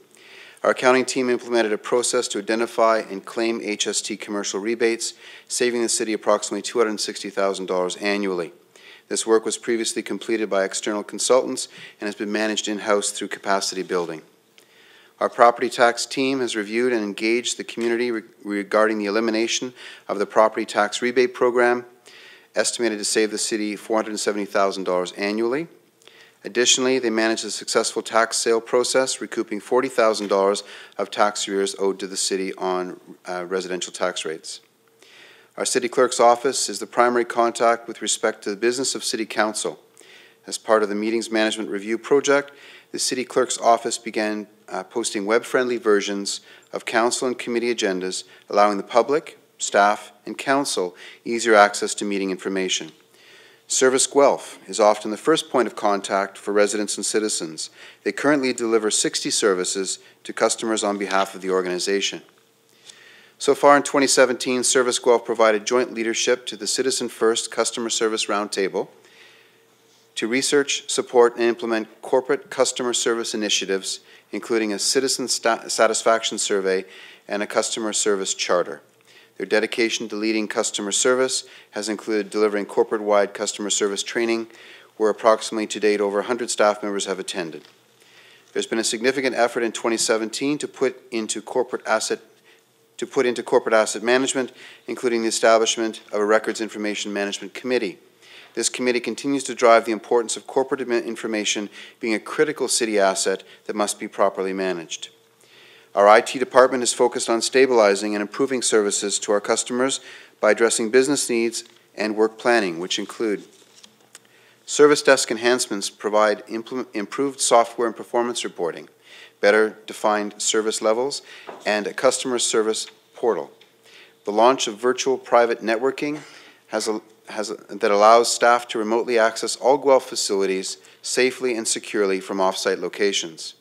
our accounting team implemented a process to identify and claim HST commercial rebates, saving the City approximately $260,000 annually. This work was previously completed by external consultants and has been managed in-house through capacity building. Our property tax team has reviewed and engaged the community regarding the elimination of the property tax rebate program, estimated to save the City $470,000 annually. Additionally, they managed a successful tax sale process, recouping $40,000 of tax arrears owed to the City on residential tax rates. Our City Clerk's office is the primary contact with respect to the business of City Council. As part of the Meetings Management Review Project, the City Clerk's office began posting web-friendly versions of Council and committee agendas, allowing the public, staff, and Council easier access to meeting information. Service Guelph is often the first point of contact for residents and citizens. They currently deliver 60 services to customers on behalf of the organization. So far in 2017, Service Guelph provided joint leadership to the Citizen First Customer Service Roundtable to research, support, and implement corporate customer service initiatives, including a citizen satisfaction survey and a customer service charter. Their dedication to leading customer service has included delivering corporate-wide customer service training, where approximately to date over 100 staff members have attended. There's been a significant effort in 2017 to put into corporate asset management, including the establishment of a Records Information Management Committee. This committee continues to drive the importance of corporate information being a critical city asset that must be properly managed. Our IT department is focused on stabilizing and improving services to our customers by addressing business needs and work planning, which include service desk enhancements provide improved software and performance reporting, better defined service levels, and a customer service portal. The launch of virtual private networking that allows staff to remotely access all Guelph facilities safely and securely from off-site locations.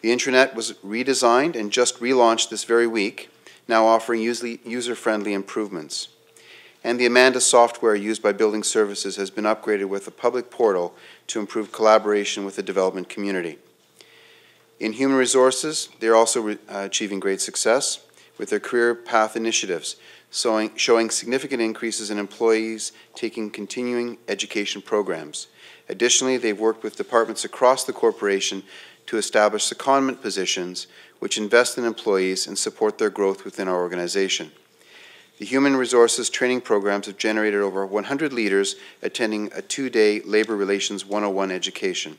The intranet was redesigned and just relaunched this very week, now offering user-friendly improvements. And the Amanda software used by building services has been upgraded with a public portal to improve collaboration with the development community. In human resources, they're also achieving great success with their career path initiatives, showing significant increases in employees taking continuing education programs. Additionally, they've worked with departments across the corporation to establish secondment positions which invest in employees and support their growth within our organization. The Human Resources training programs have generated over 100 leaders attending a 2-day Labor Relations 101 education.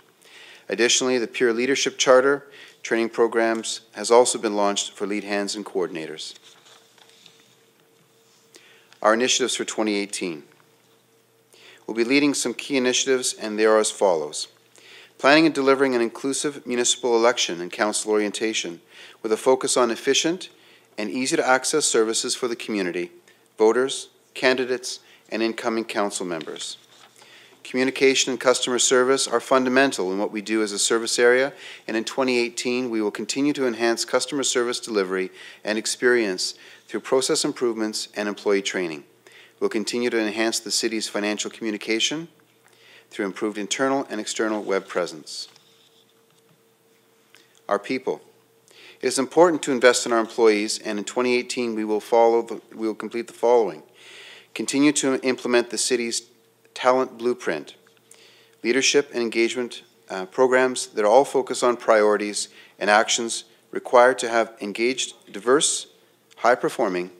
Additionally, the Peer Leadership Charter training programs has also been launched for lead hands and coordinators. Our initiatives for 2018. We'll be leading some key initiatives, and they are as follows. Planning and delivering an inclusive municipal election and council orientation with a focus on efficient and easy-to-access services for the community, voters, candidates, and incoming council members. Communication and customer service are fundamental in what we do as a service area, and in 2018, we will continue to enhance customer service delivery and experience through process improvements and employee training. We'll continue to enhance the city's financial communication through improved internal and external web presence. Our people. It is important to invest in our employees, and in 2018 we will complete the following. Continue to implement the city's talent blueprint, leadership and engagement programs that all focus on priorities and actions required to have engaged, diverse, high-performing,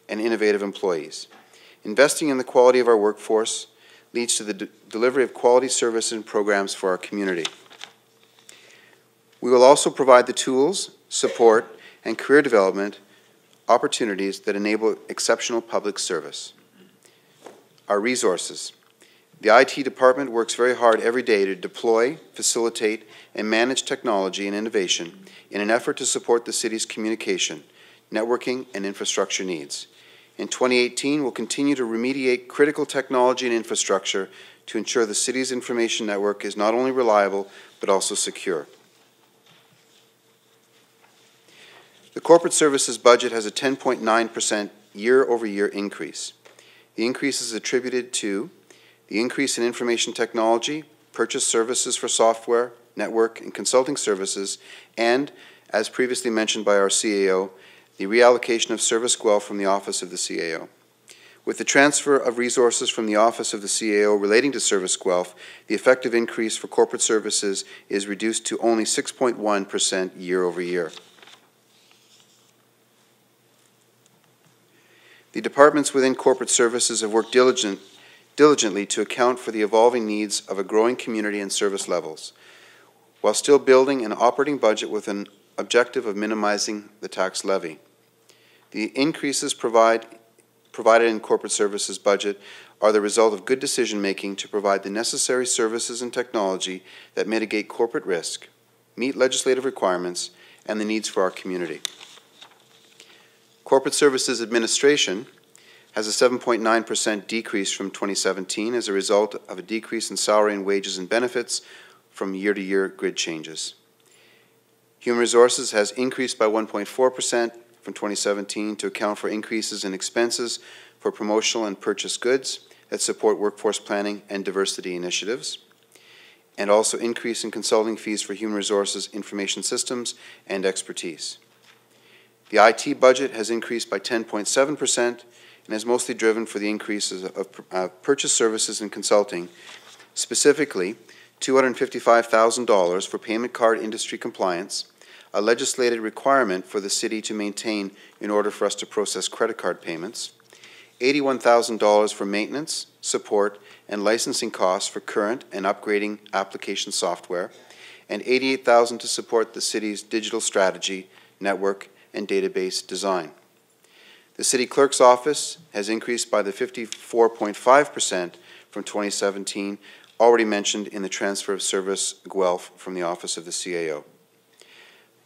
and innovative employees. Investing in the quality of our workforce leads to the delivery of quality service and programs for our community. We will also provide the tools, support, and career development opportunities that enable exceptional public service. Our resources. The IT department works very hard every day to deploy, facilitate, and manage technology and innovation in an effort to support the city's communication, networking, and infrastructure needs. In 2018, we'll continue to remediate critical technology and infrastructure to ensure the city's information network is not only reliable, but also secure. The corporate services budget has a 10.9% year-over-year increase. The increase is attributed to the increase in information technology, purchase services for software, network, and consulting services, and, as previously mentioned by our CAO, the reallocation of Service Guelph from the Office of the CAO. With the transfer of resources from the Office of the CAO relating to Service Guelph, the effective increase for corporate services is reduced to only 6.1% year-over-year. The departments within corporate services have worked diligently to account for the evolving needs of a growing community and service levels, while still building an operating budget with an objective of minimizing the tax levy. The increases provided in corporate services budget are the result of good decision-making to provide the necessary services and technology that mitigate corporate risk, meet legislative requirements, and the needs for our community. Corporate Services Administration has a 7.9% decrease from 2017 as a result of a decrease in salary and wages and benefits from year-to-year grid changes. Human Resources has increased by 1.4% from 2017 to account for increases in expenses for promotional and purchased goods that support workforce planning and diversity initiatives, and also increase in consulting fees for human resources, information systems, and expertise. The IT budget has increased by 10.7% and is mostly driven for the increases of purchase services and consulting, specifically $255,000 for payment card industry compliance, a legislated requirement for the city to maintain in order for us to process credit card payments, $81,000 for maintenance, support, and licensing costs for current and upgrading application software, and $88,000 to support the city's digital strategy, network, and database design. The City Clerk's Office has increased by the 54.5% from 2017, already mentioned in the transfer of Service Guelph from the Office of the CAO.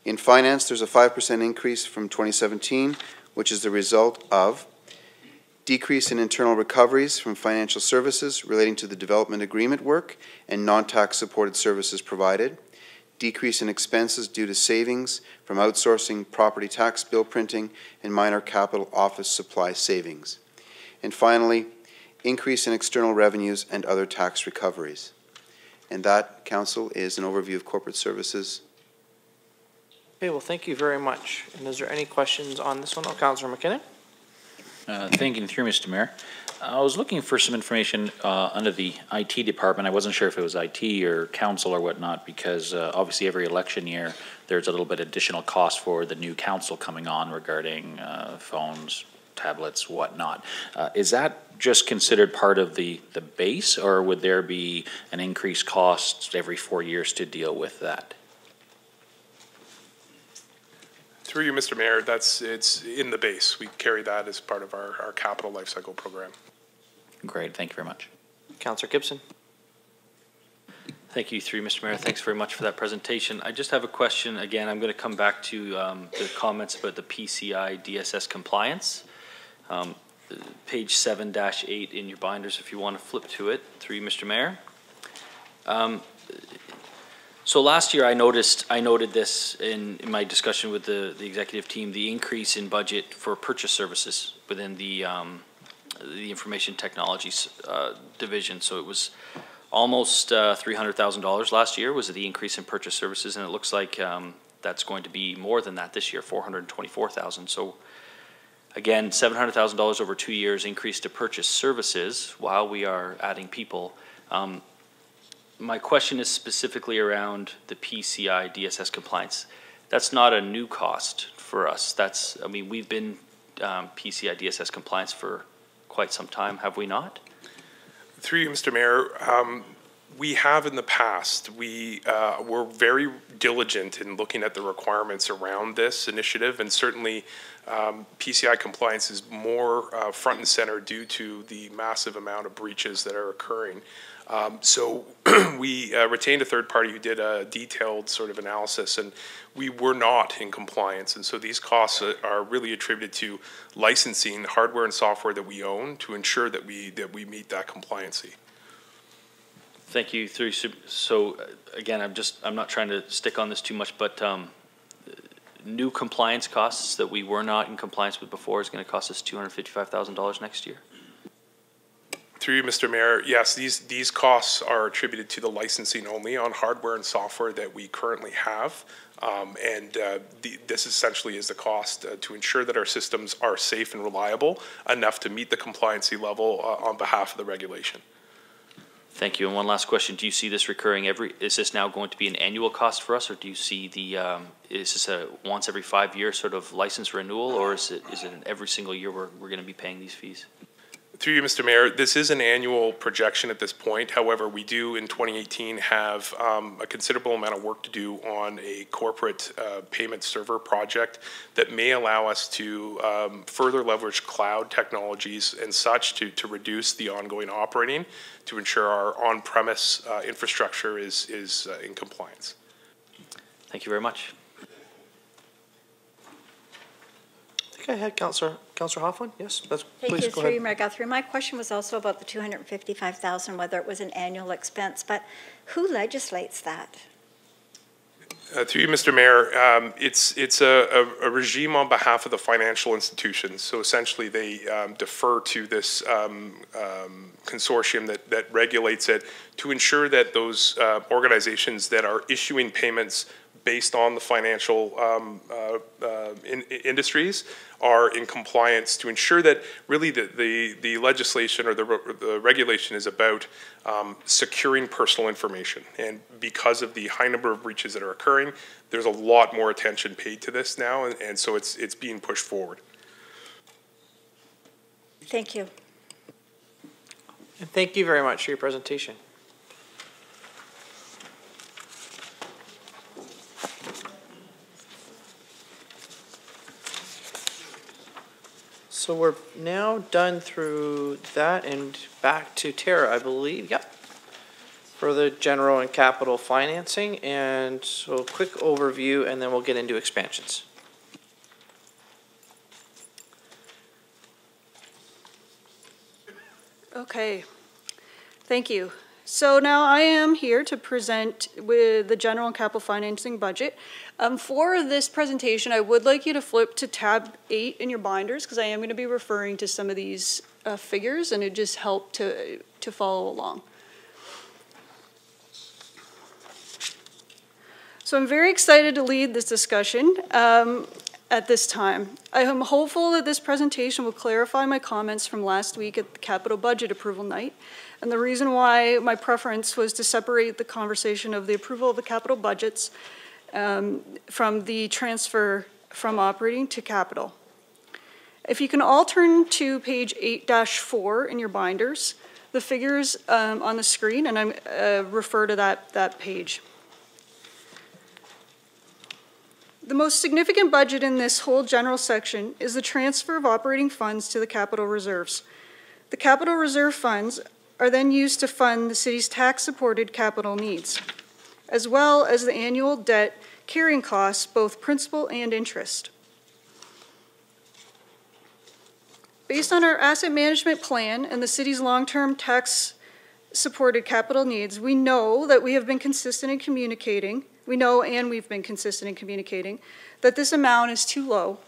In Finance, there's a 5% increase from 2017, which is the result of decrease in internal recoveries from financial services relating to the development agreement work and non-tax supported services provided, decrease in expenses due to savings from outsourcing property tax bill printing and minor capital office supply savings. And finally, increase in external revenues and other tax recoveries. And that, Council, is an overview of corporate services. Okay, well, thank you very much. And is there any questions on this one? Oh, Councillor McKinnon? Thank you, through Mr. Mayor. I was looking for some information under the IT department. I wasn't sure if it was IT or council or whatnot, because obviously every election year there's a little bit additional cost for the new council coming on regarding phones, tablets, whatnot. Is that just considered part of the base, or would there be an increased cost every 4 years to deal with that? Through you, Mr. Mayor, it's in the base. We carry that as part of our capital lifecycle program. Great, thank you very much. Councillor Gibson. Thank you, through Mr. Mayor. Thanks very much for that presentation. I just have a question. Again, I'm going to come back to the comments about the PCI DSS compliance. Page 7-8 in your binders, if you want to flip to it, through you, Mr. Mayor. So last year I noted this in my discussion with the executive team, the increase in budget for purchase services within the information technologies division. So it was almost $300,000 last year was the increase in purchase services, and it looks like that's going to be more than that this year, $424,000. So again, $700,000 over 2 years increase to purchase services while we are adding people. My question is specifically around the PCI DSS compliance. That's not a new cost for us. I mean, we've been PCI DSS compliance for quite some time, have we not? Through you, Mr. Mayor, We have in the past. We were very diligent in looking at the requirements around this initiative, and certainly PCI compliance is more front and center due to the massive amount of breaches that are occurring. So we retained a third party who did a detailed sort of analysis, and we were not in compliance. And so these costs are really attributed to licensing hardware and software that we own to ensure that we meet that compliancy. Thank you. So again, I'm not trying to stick on this too much, but new compliance costs that we were not in compliance with before is going to cost us $255,000 next year. Through you, Mr. Mayor, yes, these costs are attributed to the licensing only on hardware and software that we currently have. This essentially is the cost to ensure that our systems are safe and reliable enough to meet the compliancy level on behalf of the regulation. Thank you. And one last question. Do you see this recurring is this now going to be an annual cost for us, or do you see is this a once every 5 year sort of license renewal, or is it an every single year we're going to be paying these fees? Through you, Mr. Mayor, this is an annual projection at this point. However, we do in 2018 have a considerable amount of work to do on a corporate payment server project that may allow us to further leverage cloud technologies and such to reduce the ongoing operating to ensure our on-premise infrastructure is in compliance. Thank you very much. I had Councillor Hoffman. Yes, please go ahead. Through you, Mayor Guthrie. My question was also about the $255,000, whether it was an annual expense, but who legislates that? Through you, Mr. Mayor, it's a regime on behalf of the financial institutions. So essentially, they defer to this consortium that regulates it to ensure that those organizations that are issuing payments based on the financial industries are in compliance, to ensure that really the legislation or the regulation is about securing personal information. And because of the high number of breaches that are occurring, there's a lot more attention paid to this now, and so it's being pushed forward. Thank you. And thank you very much for your presentation. So we're now done through that and back to Tara, I believe. Yep. For the general and capital financing. And so a quick overview and then we'll get into expansions. Okay. Thank you. So now I am here to present with the general and capital financing budget. For this presentation, I would like you to flip to tab 8 in your binders because I am going to be referring to some of these figures, and it just helped to follow along. So I'm very excited to lead this discussion at this time. I am hopeful that this presentation will clarify my comments from last week at the capital budget approval night. And the reason why my preference was to separate the conversation of the approval of the capital budgets from the transfer from operating to capital. If you can all turn to page 8-4 in your binders, the figures on the screen, and I refer to that page. The most significant budget in this whole general section is the transfer of operating funds to the capital reserves. The capital reserve funds are then used to fund the city's tax-supported capital needs, as well as the annual debt carrying costs, both principal and interest. Based on our asset management plan and the city's long-term tax-supported capital needs, we know that we have been consistent in communicating, we've been consistent in communicating that this amount is too low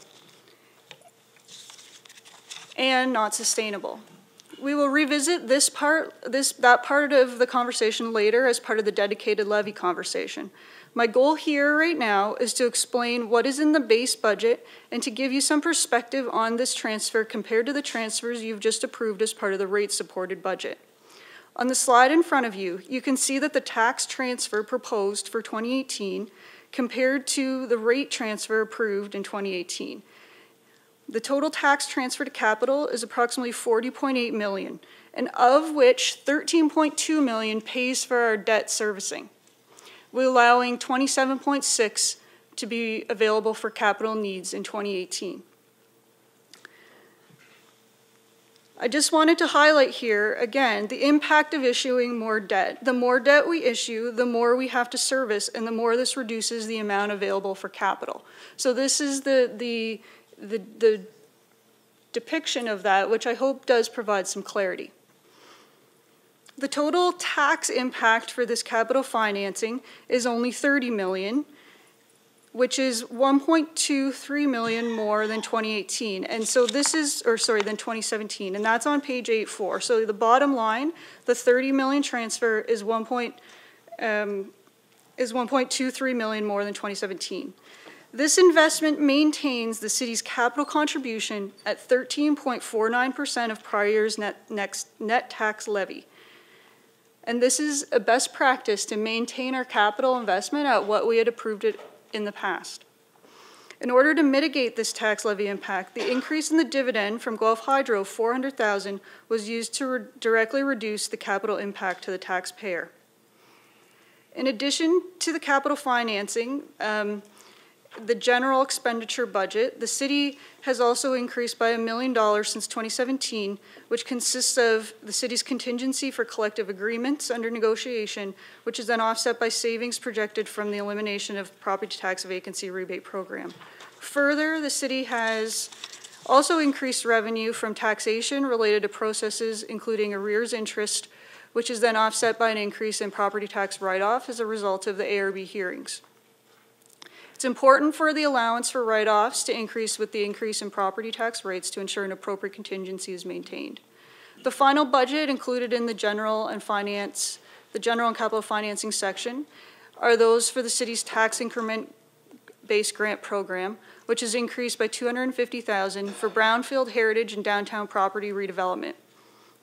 and not sustainable. We will revisit that part of the conversation later as part of the dedicated levy conversation. My goal here right now is to explain what is in the base budget and to give you some perspective on this transfer compared to the transfers you've just approved as part of the rate-supported budget. On the slide in front of you, you can see that the tax transfer proposed for 2018 compared to the rate transfer approved in 2018. The total tax transfer to capital is approximately 40.8 million, and of which 13.2 million pays for our debt servicing. We're allowing 27.6 to be available for capital needs in 2018. I just wanted to highlight here, again, the impact of issuing more debt. The more debt we issue, the more we have to service, and the more this reduces the amount available for capital. So this is the depiction of that, which I hope does provide some clarity. The total tax impact for this capital financing is only 30 million, which is 1.23 million more than 2018. And so this is, or sorry, than 2017, and that's on page 8.4. So the bottom line, the 30 million transfer is 1.23 million more than 2017. This investment maintains the city's capital contribution at 13.49% of prior year's net tax levy. And this is a best practice to maintain our capital investment at what we had approved it in the past. In order to mitigate this tax levy impact, the increase in the dividend from Guelph Hydro, 400,000, was used to directly reduce the capital impact to the taxpayer. In addition to the capital financing, the general expenditure budget, the city has also increased by $1 million since 2017, which consists of the city's contingency for collective agreements under negotiation, which is then offset by savings projected from the elimination of property tax vacancy rebate program. Further, the city has also increased revenue from taxation related to processes including arrears interest, which is then offset by an increase in property tax write-off as a result of the ARB hearings. It's important for the allowance for write-offs to increase with the increase in property tax rates to ensure an appropriate contingency is maintained. The final budget included in the general and capital financing section are those for the city's tax increment-based grant program, which is increased by $250,000 for brownfield, heritage, and downtown property redevelopment.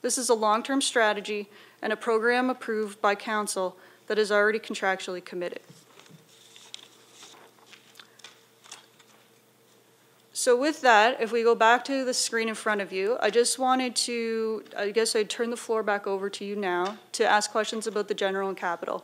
This is a long-term strategy and a program approved by council that is already contractually committed. So with that, if we go back to the screen in front of you, I just wanted to, I guess I'd turn the floor back over to you now to ask questions about the general and capital.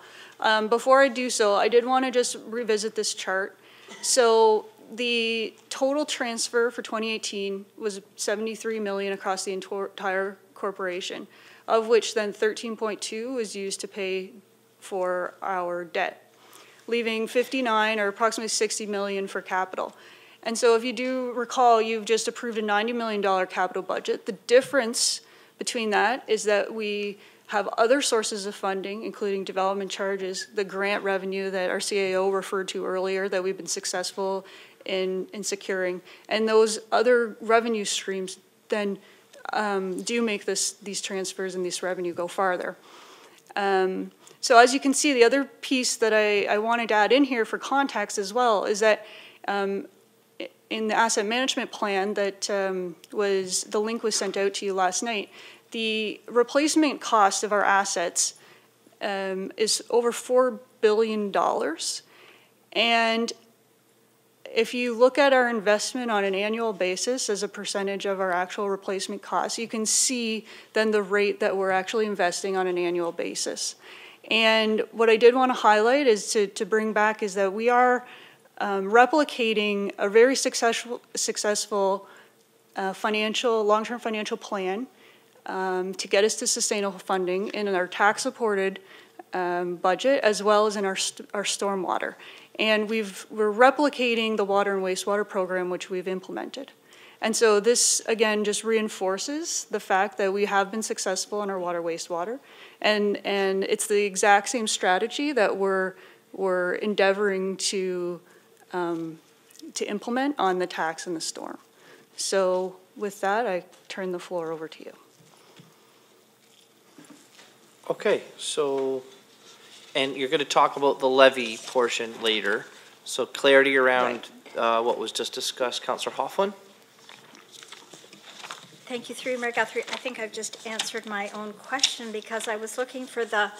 Before I do so, I did want to just revisit this chart. So the total transfer for 2018 was 73 million across the entire corporation, of which then 13.2 was used to pay for our debt, leaving 59 or approximately 60 million for capital. And so if you do recall, you've just approved a $90 million capital budget. The difference between that is that we have other sources of funding, including development charges, the grant revenue that our CAO referred to earlier that we've been successful in securing. And those other revenue streams then do make these transfers and this revenue go farther. So as you can see, the other piece that I wanted to add in here for context as well is that in the asset management plan that the link was sent out to you last night, the replacement cost of our assets is over $4 billion. And if you look at our investment on an annual basis as a percentage of our actual replacement costs, you can see then the rate that we're actually investing on an annual basis. And what I did want to highlight is to bring back is that we are replicating a very successful long-term financial plan to get us to sustainable funding in our tax-supported budget as well as in our stormwater. And we're replicating the water and wastewater program which we've implemented. And so this, again, just reinforces the fact that we have been successful in our water wastewater. And it's the exact same strategy that we're endeavoring to implement on the tax and the storm. So with that, I turn the floor over to you. Okay, so, and you're going to talk about the levy portion later. So clarity around what was just discussed. Councillor Hoffman? Thank you, through Mayor Guthrie. I think I've just answered my own question because I was looking for the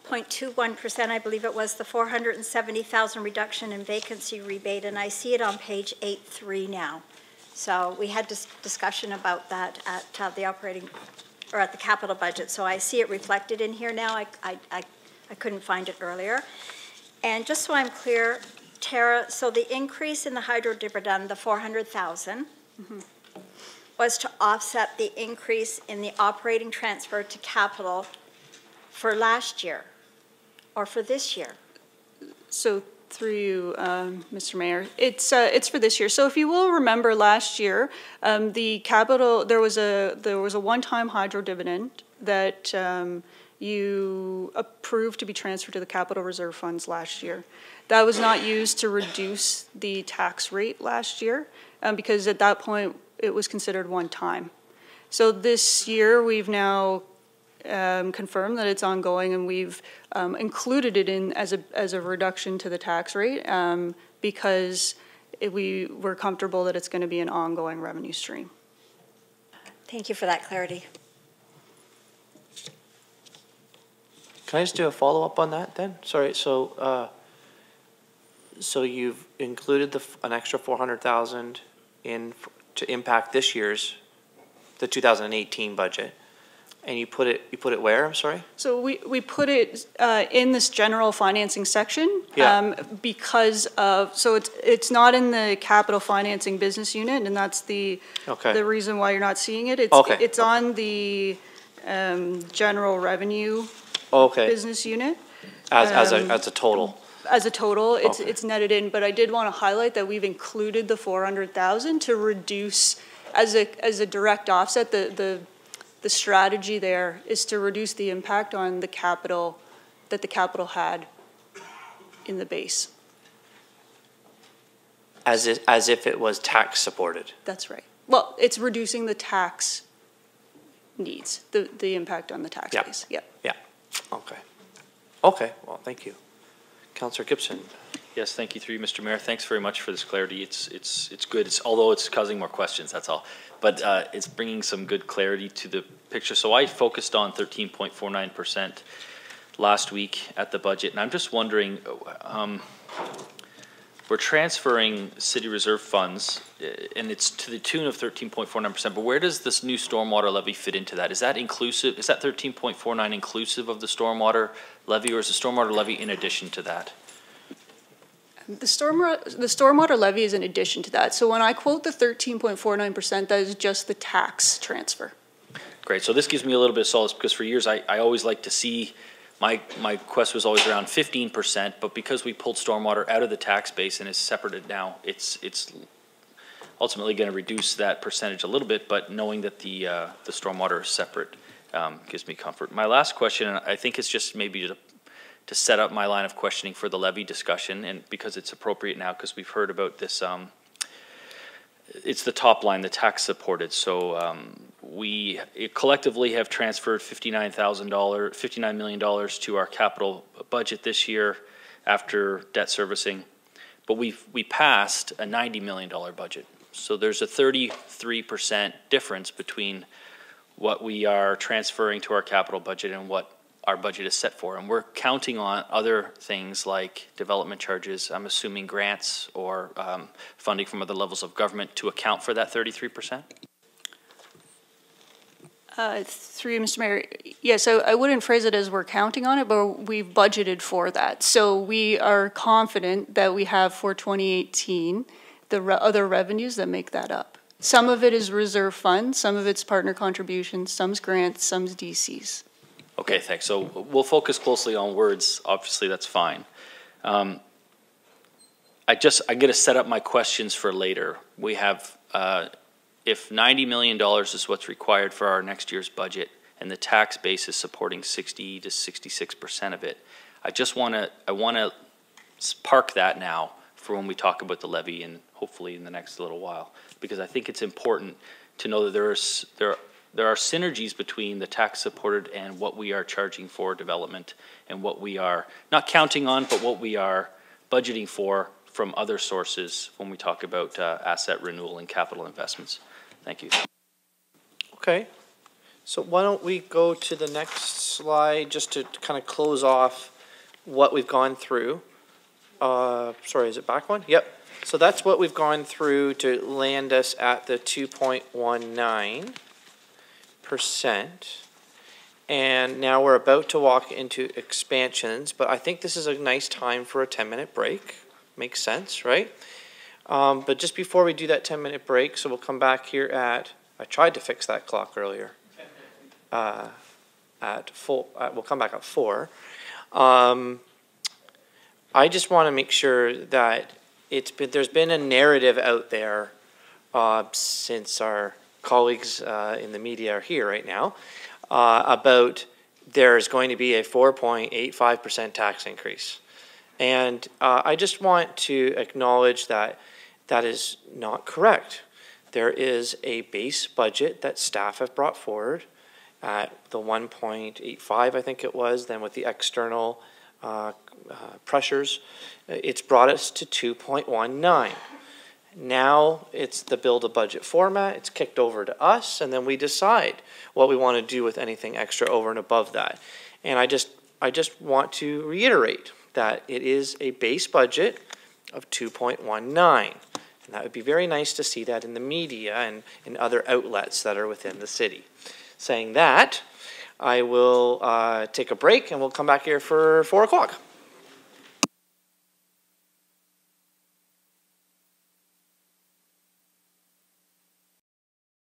0.21%, I believe it was the 470,000 reduction in vacancy rebate, and I see it on page 8.3 now. So we had this discussion about that at the operating, or at the capital budget. So I see it reflected in here now. I couldn't find it earlier. And just so I'm clear, Tara, so the increase in the hydro dividend, the 400,000, was to offset the increase in the operating transfer to capital for last year or for this year? So through you, Mr. Mayor, it's for this year. So if you will remember last year, the capital, there was a one-time hydro dividend that you approved to be transferred to the capital reserve funds last year. That was not used to reduce the tax rate last year because at that point it was considered one time. So this year we've now confirmed that it's ongoing, and we've included it in as a reduction to the tax rate because we're comfortable that it's going to be an ongoing revenue stream. Thank you for that clarity. Can I just do a follow-up on that then? Sorry, so so you've included an extra 400,000 in to impact this year's, the 2018 budget, and you put it where? I'm sorry. So we put it in this general financing section because of, so it's not in the capital financing business unit, and that's the reason why you're not seeing it. It's on the general revenue business unit as a total. As a total, it's netted in, but I did want to highlight that we've included the 400,000 to reduce as a direct offset. The strategy there is to reduce the impact on the capital that the capital had in the base. As if it was tax supported. That's right. Well, it's reducing the tax needs, the impact on the tax base. Yeah. Yeah. Okay. Okay. Well, thank you. Councillor Gibson. Yes, thank you through you, Mr. Mayor. Thanks very much for this clarity. It's good. Although it's causing more questions, that's all. But it's bringing some good clarity to the picture. So I focused on 13.49% last week at the budget, and I'm just wondering, we're transferring city reserve funds, and it's to the tune of 13.49%, but where does this new stormwater levy fit into that? Is that inclusive? Is that 13.49 inclusive of the stormwater levy, or is the stormwater levy in addition to that? The stormwater levy is in addition to that. So when I quote the 13.49%, that is just the tax transfer. Great. So this gives me a little bit of solace because for years I always like to see, my quest was always around 15%, but because we pulled stormwater out of the tax base and is separated now, it's ultimately going to reduce that percentage a little bit, but knowing that the stormwater is separate gives me comfort. My last question, and I think it's just maybe to set up my line of questioning for the levy discussion, and because it's appropriate now because we've heard about this, it's the top line, the tax supported. So we collectively have transferred $59 million to our capital budget this year after debt servicing, but we passed a $90 million budget. So there's a 33% difference between what we are transferring to our capital budget and what our budget is set for, and we're counting on other things like development charges, I'm assuming grants or funding from other levels of government to account for that 33%? Through you, Mr. Mayor, yes, I wouldn't phrase it as we're counting on it, but we've budgeted for that. So we are confident that we have for 2018 the other revenues that make that up. Some of it is reserve funds, some of it's partner contributions, some's grants, some's DCs. Okay, thanks. So we'll focus closely on words. Obviously, that's fine. I get to set up my questions for later. We have, if $90 million is what's required for our next year's budget, and the tax base is supporting 60 to 66% of it, I want to park that now for when we talk about the levy and hopefully in the next little while, because I think it's important to know that there are synergies between the tax supported and what we are charging for development and what we are not counting on, but what we are budgeting for from other sources when we talk about asset renewal and capital investments. Thank you. Okay. So why don't we go to the next slide just to kind of close off what we've gone through. Sorry, is it back one? Yep. So that's what we've gone through to land us at the 2.19%. And now we're about to walk into expansions, but I think this is a nice time for a 10-minute break. Makes sense, right? But just before we do that 10-minute break, so we'll come back here at, I tried to fix that clock earlier. We'll come back at 4. I just want to make sure that there's been a narrative out there since our colleagues in the media are here right now about there's going to be a 4.85% tax increase. And I just want to acknowledge that that is not correct. There is a base budget that staff have brought forward at the 1.85, I think it was, then with the external pressures, it's brought us to 2.19. Now it's the build a budget format, it's kicked over to us, and then we decide what we want to do with anything extra over and above that. And I just want to reiterate that it is a base budget of 2.19. And that would be very nice to see that in the media and in other outlets that are within the city. Saying that, I will take a break and we'll come back here for 4 o'clock.